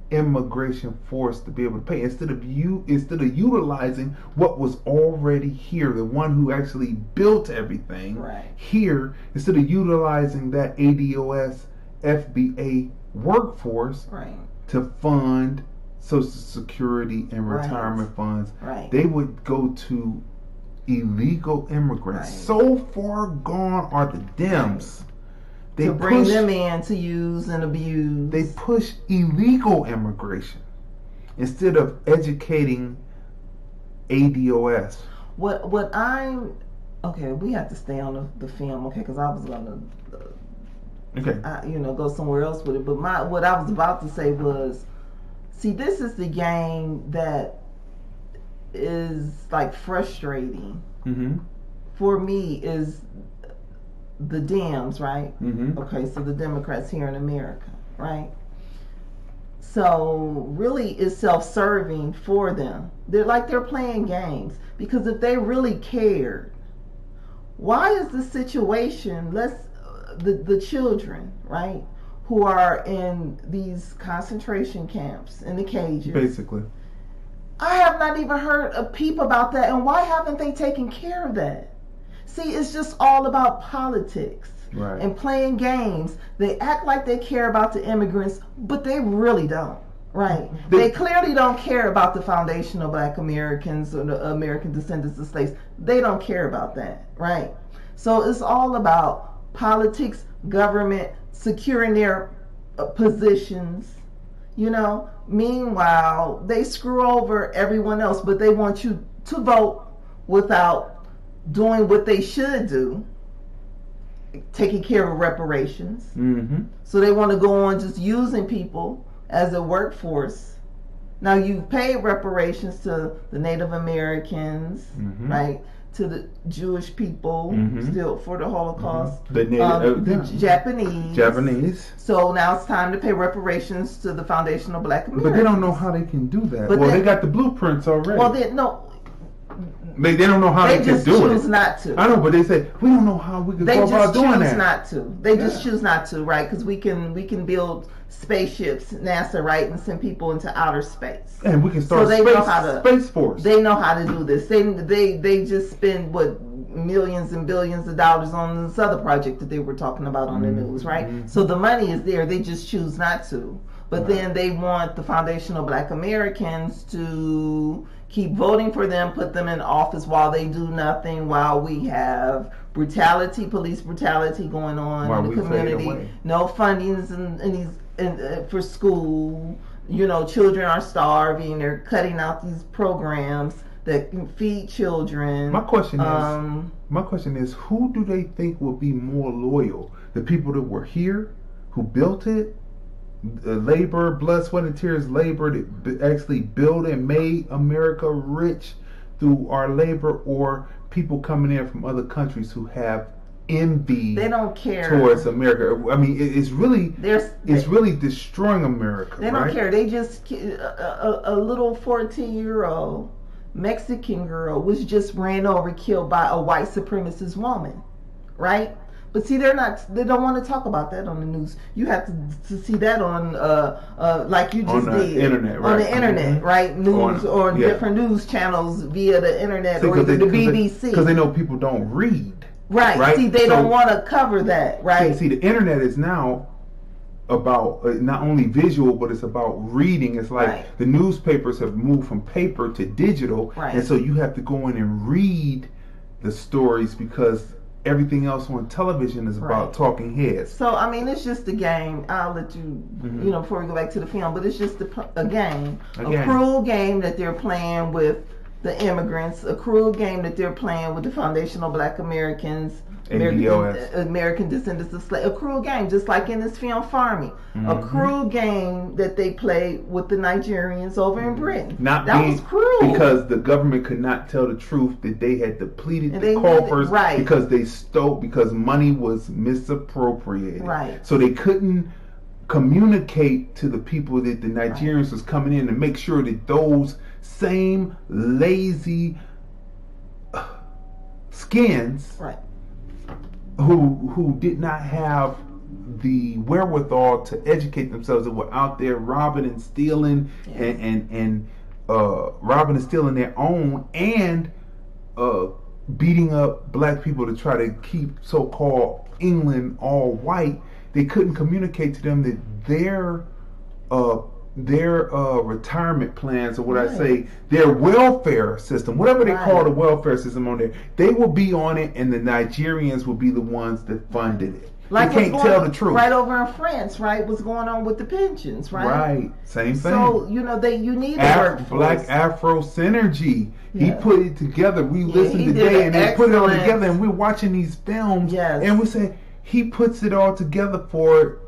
immigration force to be able to pay instead of utilizing what was already here, the one who actually built everything here, instead of utilizing that ADOS FBA workforce to fund Social Security and retirement funds. They would go to illegal immigrants. So far gone are the Dems. They to bring them in to use and abuse. They push illegal immigration instead of educating ADOS. What I'm okay. We have to stay on the film, okay? Because I was gonna, go somewhere else with it. But what I was about to say was, see, this is the game that is like frustrating for me. Is the Dems, right? Okay, so the Democrats here in America, right? So really it's self-serving for them. They're playing games, because if they really cared, why is the situation, the children, right, who are in these concentration camps, in the cages, basically, I have not even heard a peep about that. And why haven't they taken care of that? See, it's just all about politics. Right. And playing games. They act like they care about the immigrants, but they really don't. Right. They clearly don't care about the foundational Black Americans or the American descendants of slaves. They don't care about that. Right. So it's all about politics, government, securing their positions. Meanwhile, they screw over everyone else, but they want you to vote without doing what they should do. Taking care of reparations. So they want to go on just using people as a workforce. Now, you've paid reparations to the Native Americans, right? To the Jewish people, still for the Holocaust. The Japanese. So now it's time to pay reparations to the foundational Black Americans. But they don't know how they can do that. They got the blueprints already. They don't know how they can do it. They just choose not to. I know, but they say we don't know how we can go about doing that. They just choose not to. They just choose not to, right? Because we can build spaceships, NASA, right, and send people into outer space. And we can start Space Force. They know how to do this. They just spend millions and billions of dollars on this other project that they were talking about on the news, right? So the money is there. They just choose not to. But then they want the foundational Black Americans to keep voting for them, put them in office while they do nothing, while we have police brutality going on in the community, no fundings for school. Children are starving. They're cutting out these programs that can feed children. My question is, who do they think will be more loyal? The people that were here, who built it? Labor, blood, sweat, and tears labor that actually built and made America rich through our labor, or people coming in from other countries who have envy. They don't care towards America. I mean, it's really destroying America. They don't care. They just a little 14-year-old Mexican girl was just ran over, killed by a white supremacist woman, right? But see, they don't want to talk about that on the news. You have to see that on, like you just did. Internet, right? On the internet, right? News or different news channels via the internet or the BBC. Because they know people don't read. Right. See, they don't want to cover that, right? See, the internet is now about not only visual, but it's about reading. It's like the newspapers have moved from paper to digital. Right. And so you have to go in and read the stories, because everything else on television is about talking heads. So, I mean, it's just a game. I'll let you, before we go back to the film, but it's just a game. A cruel game that they're playing with the immigrants, a cruel game that they're playing with the foundational Black Americans, American descendants of slaves. A cruel game, just like in this film Farming. A cruel game that they play with the Nigerians over in Britain. That was cruel. Because the government could not tell the truth that they had depleted the coffers because they stole, because money was misappropriated. Right. So they couldn't communicate to the people that the Nigerians was coming in and make sure that those same lazy skins who did not have the wherewithal to educate themselves, that were out there robbing and stealing and robbing and stealing their own, and beating up black people to try to keep so-called England all white. They couldn't communicate to them that their retirement plans, or their welfare system, whatever they call the welfare system on there, they will be on it, and the Nigerians will be the ones that funded it. Like they can't tell the truth. Right over in France, right? What's going on with the pensions, right? Right, same thing. So you need the workforce. Black Afro synergy. Yeah. He put it together. We listened today and they put it all together, and we're watching these films, and we say he puts it all together for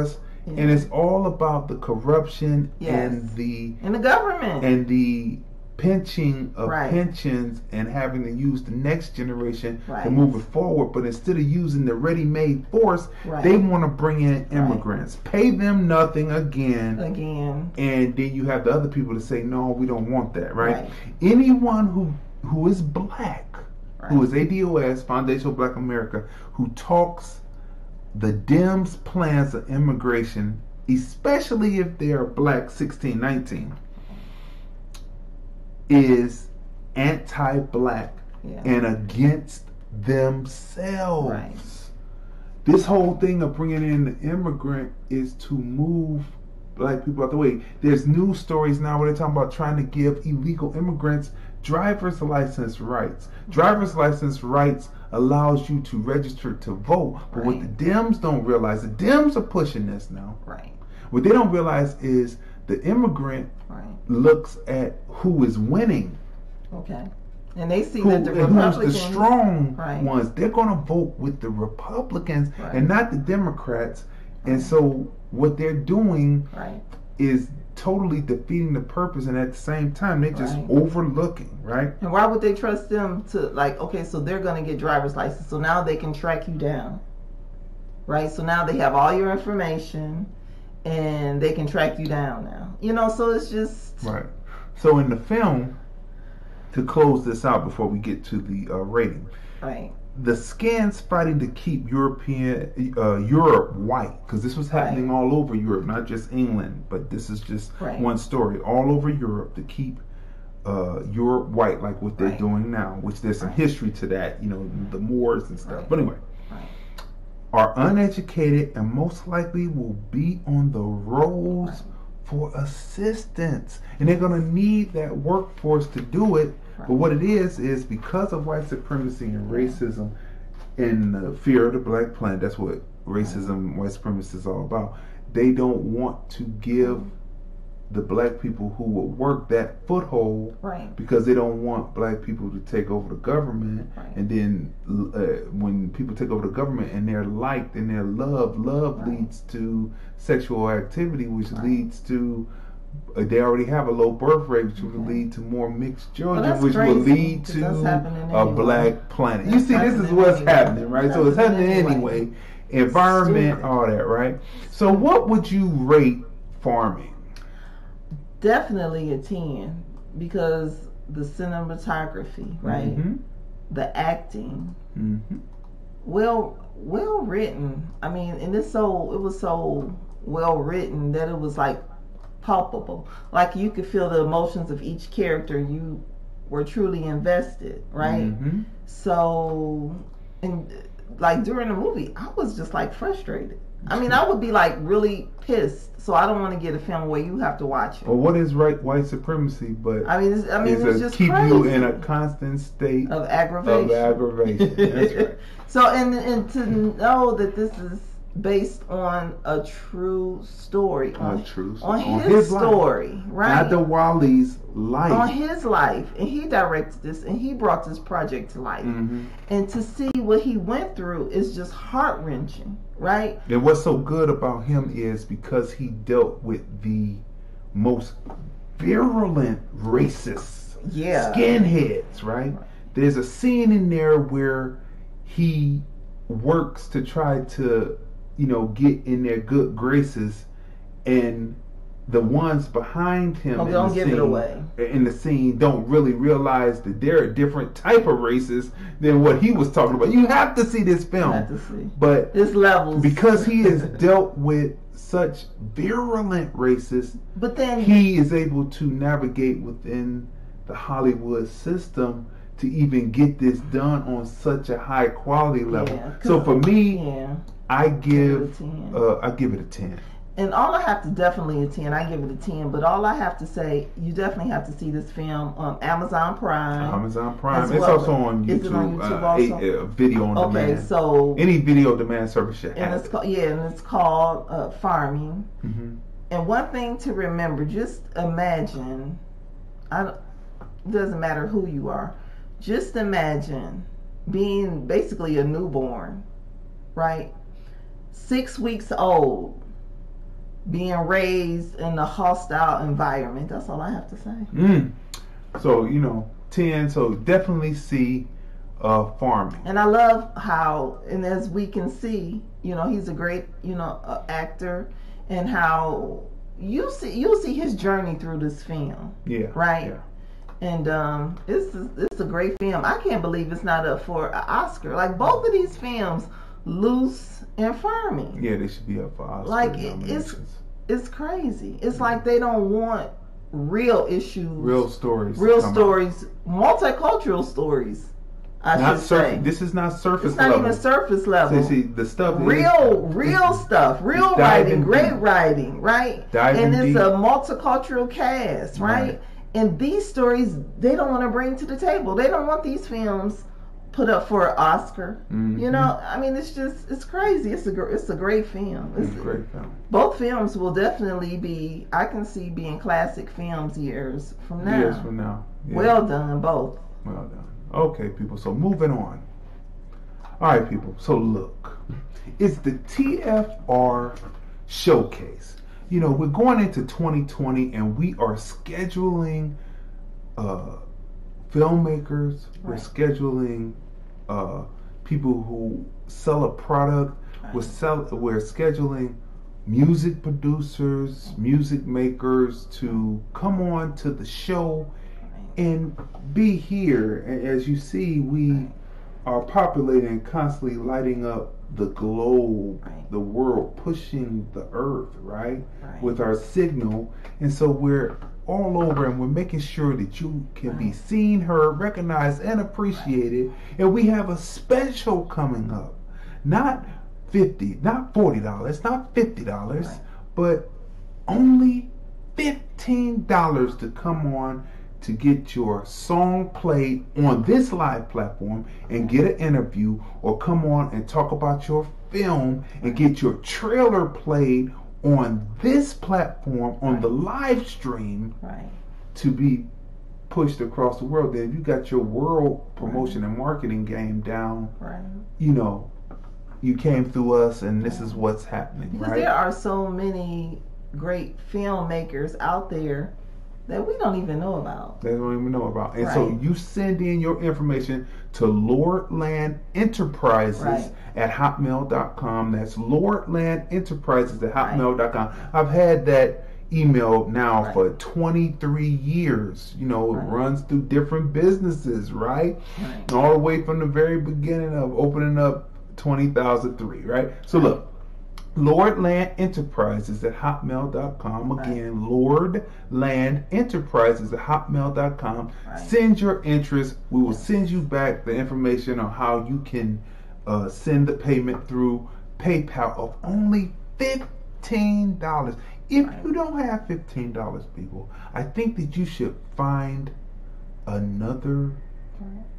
us, and it's all about the corruption and the government and the pinching of pensions and having to use the next generation to move it forward. But instead of using the ready-made force, they want to bring in immigrants, pay them nothing again, and then you have the other people to say, no, we don't want that, right? Anyone who is black, who is ADOS, Foundational Black America, who talks the Dems' plans of immigration, especially if they are black 1619, is anti-black and against themselves. This whole thing of bringing in the immigrant is to move black people out the way. There's news stories now where they're talking about trying to give illegal immigrants driver's license rights. Driver's license rights allows you to register to vote. But what the Dems don't realize, the Dems are pushing this now. What they don't realize is the immigrant looks at who is winning. And they see that the Republicans, the strong ones, they're going to vote with the Republicans and not the Democrats. And so what they're doing is totally defeating the purpose, and at the same time they're just overlooking, And why would they trust them to so they're going to get driver's license, so now they can track you down, So now they have all your information and they can track you down now. So it's just So in the film, to close this out before we get to the rating, the scans fighting to keep Europe white, because this was happening all over Europe, not just England, but this is just one story all over Europe, to keep Europe white, like what they're doing now, which there's some history to that, the Moors and stuff. But anyway, are uneducated and most likely will be on the rolls for assistance, and they're going to need that workforce to do it. But what it is because of white supremacy and racism and the fear of the black planet. That's what racism, white supremacy is all about. They don't want to give the black people who will work that foothold, because they don't want black people to take over the government. And then when people take over the government and they're liked and they're loved, leads to sexual activity, which leads to they already have a low birth rate, which will lead to more mixed children, which will lead to a black planet. You see, this is what's happening, So it's happening anyway. Environment, all that, So what would you rate farming? Definitely a 10, because the cinematography, the acting, well written. I mean, and it was so well written that it was like palpable. Like you could feel the emotions of each character. You were truly invested, So, and like during the movie, I was just like frustrated. I mean, I would be like really pissed. So I don't want to get a film where you have to watch it. Well, what is white supremacy? But it's just keep crazy. you in a constant state of aggravation. That's right. So and to know that this is based on a true story, on his story, not the Wally's life, on his life, and he directed this and he brought this project to life, and to see what he went through is just heart-wrenching, And what's so good about him is because he dealt with the most virulent racists, skinheads, There's a scene in there where he works to try to get in their good graces, and the ones behind him in the scene don't really realize that they're a different type of racist than what he was talking about. You have to see this film, but this level, because he has dealt with such virulent racists, but then he is able to navigate within the Hollywood system to even get this done on such a high quality level. So for me, I give it a 10. And all I have to definitely attend, I give it a 10, but all I have to say, you definitely have to see this film on Amazon Prime. Amazon Prime. Well. It's also on YouTube. Is it on YouTube also? Video on demand. Okay, so any video on demand service should have it's called, and it's called Farming. Mm-hmm. And one thing to remember, just imagine, it doesn't matter who you are, just imagine being basically a newborn, right? 6 weeks old, being raised in a hostile environment. That's all I have to say. So, 10. So definitely see Farming. And I love how, and as we can see, he's a great, actor, and how you'll see his journey through this film. Yeah. Right? Yeah. And it's a great film. I can't believe it's not up for an Oscar. Like both of these films, Luce and Farming. Yeah, they should be up for Oscar. Like it's crazy. It's like they don't want real issues, real stories, multicultural stories. I should say. This is not surface level. It's not even surface level. See, the stuff real stuff, real writing, great writing, right? And it's deep. a multicultural cast, right? And these stories, they don't want to bring to the table. They don't want these films put up for an Oscar. Mm-hmm. I mean, it's crazy. It's a great film. It's a great film. Both films will definitely I can see being classic films years from now. Years from now. Yeah. Well done, both. Well done. Okay, people. So moving on. All right, people. So look, it's the TFR Showcase. We're going into 2020 and we are scheduling filmmakers. Right. We're scheduling people who sell a product. Right. We're scheduling music producers, music makers to come on to the show and be here. And as you see, we are populating and constantly lighting up the globe, the world, pushing the earth, right, with our signal. And so we're all over and we're making sure that you can be seen, heard, recognized, and appreciated. And we have a special coming up. Not $50, not $40, not $50, but only $15 to come on to get your song played on this live platform and get an interview, or come on and talk about your film and get your trailer played on this platform on the live stream to be pushed across the world. Then if you got your world promotion and marketing game down, you came through us and this is what's happening. Because there are so many great filmmakers out there that we don't even know about. They don't even know about. And so you send in your information to Lordland Enterprises at hotmail.com. That's Lordland Enterprises at hotmail.com. I've had that email now for 23 years. It runs through different businesses, all the way from the very beginning of opening up 20,003, right? So look, Lordland Enterprises at hotmail.com. Again, Lordland Enterprises at hotmail.com. Send your interest. We will send you back the information on how you can send the payment through PayPal of only $15. If you don't have $15, people, I think that you should find another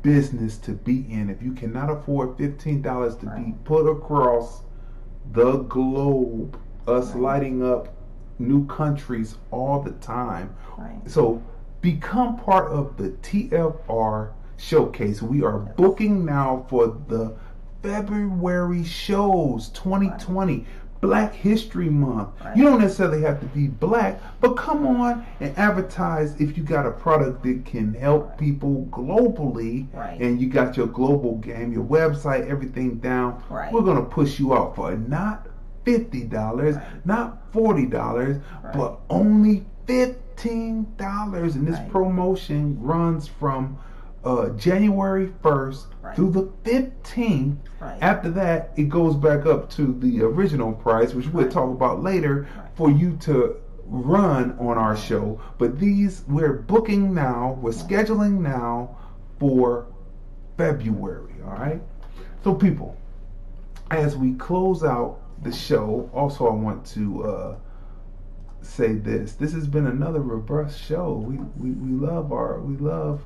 business to be in. If you cannot afford $15 to be put across the globe, us lighting up new countries all the time. So become part of the TFR Showcase. We are booking now for the February shows 2020. Black History Month. You don't necessarily have to be black, but come on and advertise if you got a product that can help people globally, and you got your global game, your website, everything down. We're going to push you out for not $50, not $40, but only $15. And this promotion runs from January 1st through the 15th. After that, it goes back up to the original price, which we'll talk about later, for you to run on our show. But these, we're booking now, we're scheduling now for February, all right? So people, as we close out the show, also I want to say this. This has been another robust show. We love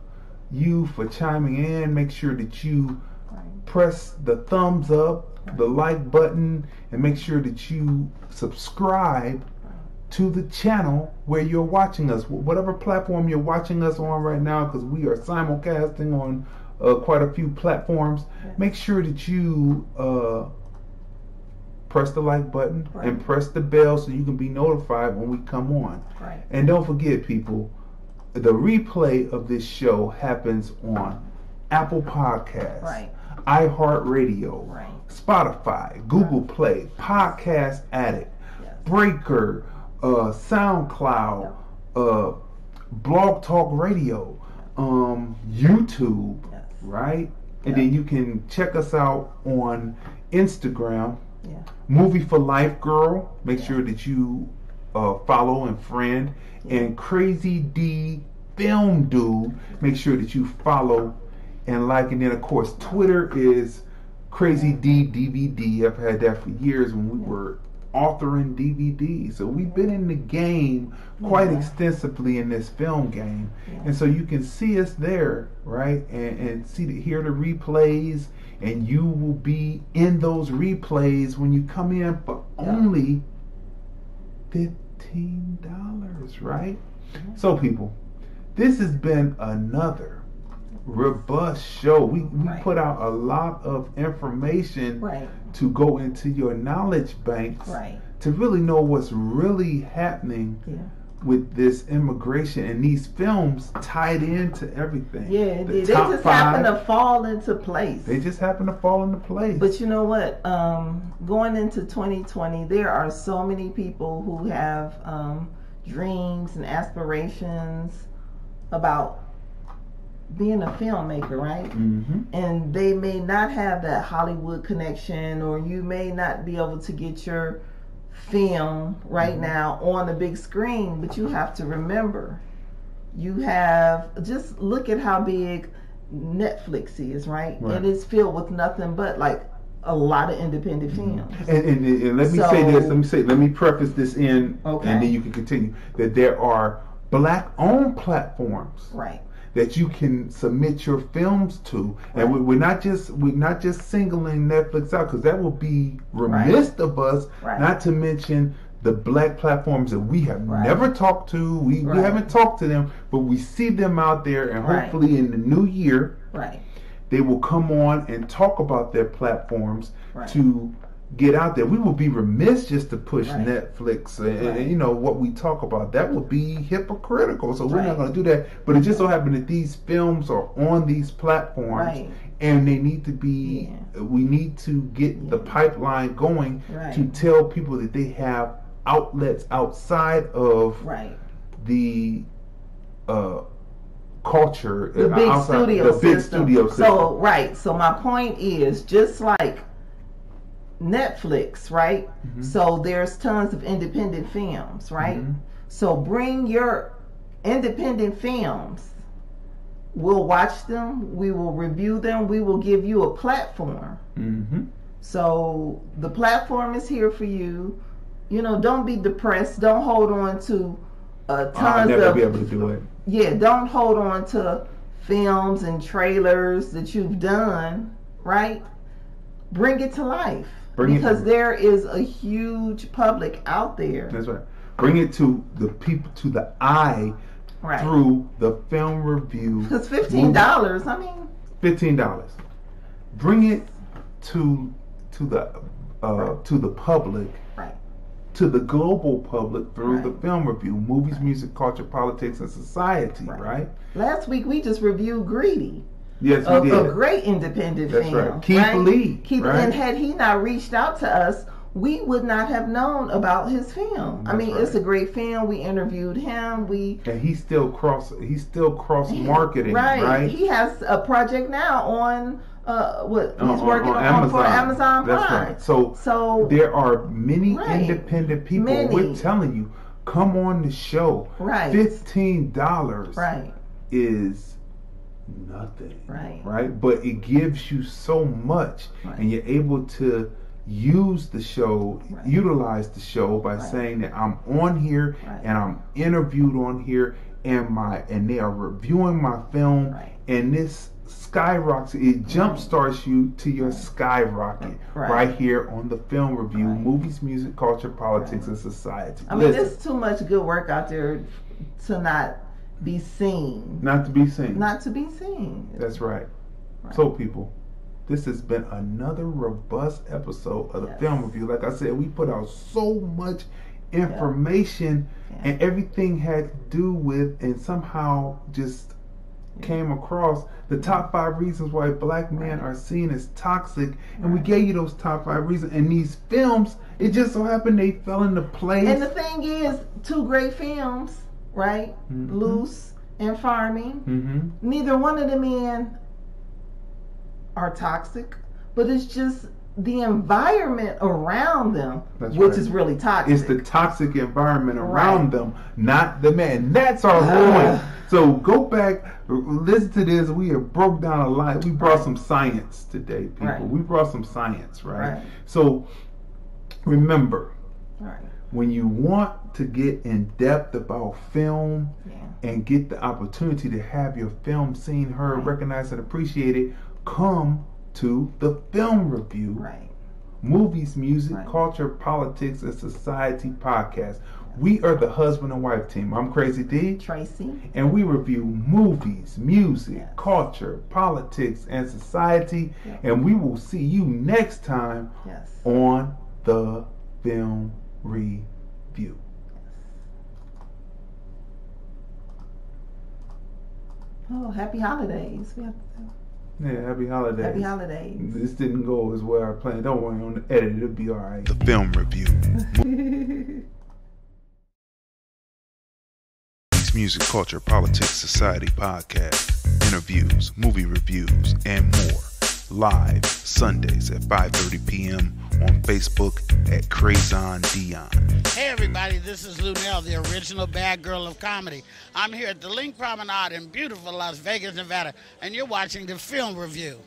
you for chiming in. Make sure that you press the thumbs up, the like button, and make sure that you subscribe to the channel where you're watching us, whatever platform you're watching us on right now, because we are simulcasting on quite a few platforms. Make sure that you press the like button and press the bell so you can be notified when we come on. And don't forget, people, the replay of this show happens on Apple Podcast, iHeartRADIO, Spotify, GooglePlay, Podcast Addict, Breaker, SoundCloud, Blog Talk Radio, YouTube, right? And then you can check us out on Instagram, Movie for Life Girl. Make sure that you follow and friend, and Crazy D Film Dude. Make sure that you follow and like. And then of course Twitter is Crazy D DVD. I've had that for years when we were authoring DVDs. So we've been in the game quite extensively in this film game. And so you can see us there, right? And hear the replays, and you will be in those replays when you come in for only $15, right? So people, this has been another robust show. We put out a lot of information to go into your knowledge banks to really know what's really happening with this immigration, and these films tied into everything. They just happen to fall into place. But you know what? Going into 2020, there are so many people who have dreams and aspirations about being a filmmaker, right? And they may not have that Hollywood connection, or you may not be able to get your film right now on the big screen, but you have to remember, just look at how big Netflix is, right? And it's filled with nothing but like a lot of independent films. And let me say this, let me preface this in, and then you can continue, that there are Black-owned platforms that you can submit your films to, and we're not just singling Netflix out, because that will be remiss of us not to mention the Black platforms that we have never talked to. We haven't talked to them, but we see them out there, and hopefully in the new year they will come on and talk about their platforms to get out there. We will be remiss just to push Netflix and you know what we talk about. That would be hypocritical. So we're not going to do that. But it just so happened that these films are on these platforms, and they need to be. We need to get the pipeline going to tell people that they have outlets outside of the culture, the big studio system. So my point is, just like Netflix, right? So there's tons of independent films, right? So bring your independent films. We'll watch them. We will review them. We will give you a platform. So the platform is here for you. You know, don't be depressed. Don't hold on to tons I'll never be able to do it. Don't hold on to films and trailers that you've done, right? Bring it to life. Because there is a huge public out there. That's right. Bring it to the people, to the eye, through the film review. Because $15, I mean. $15. Bring it to the public, to the global public through the film review, movies, music, culture, politics, and society. Right. Last week we just reviewed Greedy. Yes, we did. A great independent film. Right. Keith Lee. And had he not reached out to us, we would not have known about his film. That's it's a great film. We interviewed him. And he's still cross marketing. Right. He has a project now on he's working on Amazon. For Amazon Prime. That's right. So there are many independent people. We're telling you, come on the show. $15 is nothing, right? But it gives you so much, and you're able to use the show, utilize the show by saying that I'm on here and I'm interviewed on here, and they are reviewing my film, and this skyrockets, it jumpstarts you to your skyrocket right here on the Film Review, Movies, Music, Culture, Politics, and Society. I mean, there's too much good work out there to not be seen. Not to be seen. Not to be seen. That's right. So, people, this has been another robust episode of the Film Review. Like I said, we put out so much information, and everything had to do with, and somehow just came across the top 5 reasons why black men are seen as toxic, and we gave you those top 5 reasons. And these films, it just so happened they fell into place. And the thing is, 2 great films, right? Luce and Farming. Neither one of the men are toxic, but it's just the environment around them, which is really toxic. It's the toxic environment around them, not the man. That's our point. So go back, listen to this. We have broke down a lot. We brought some science today, people. We brought some science, right? So remember, when you want to get in depth about film and get the opportunity to have your film seen, heard, recognized, and appreciated, come to the Film Review, Movies, Music, Culture, Politics, and Society podcast. We are the husband and wife team. I'm Crazy D, Tracey, and we review movies, music, culture, politics, and society. And we will see you next time on the Film Review. Oh, happy holidays. We have to do. Yeah, happy holidays. Happy holidays. This didn't go as well as I planned. Don't worry, on the edit, it'll be all right. The Film Review. Music, culture, politics, society podcast. Interviews, movie reviews, and more. Live Sundays at 5:30 p.m. on Facebook at Crazon Dion. Hey everybody, this is Lunell, the original bad girl of comedy. I'm here at the Link Promenade in beautiful Las Vegas, Nevada, and you're watching the Film Review.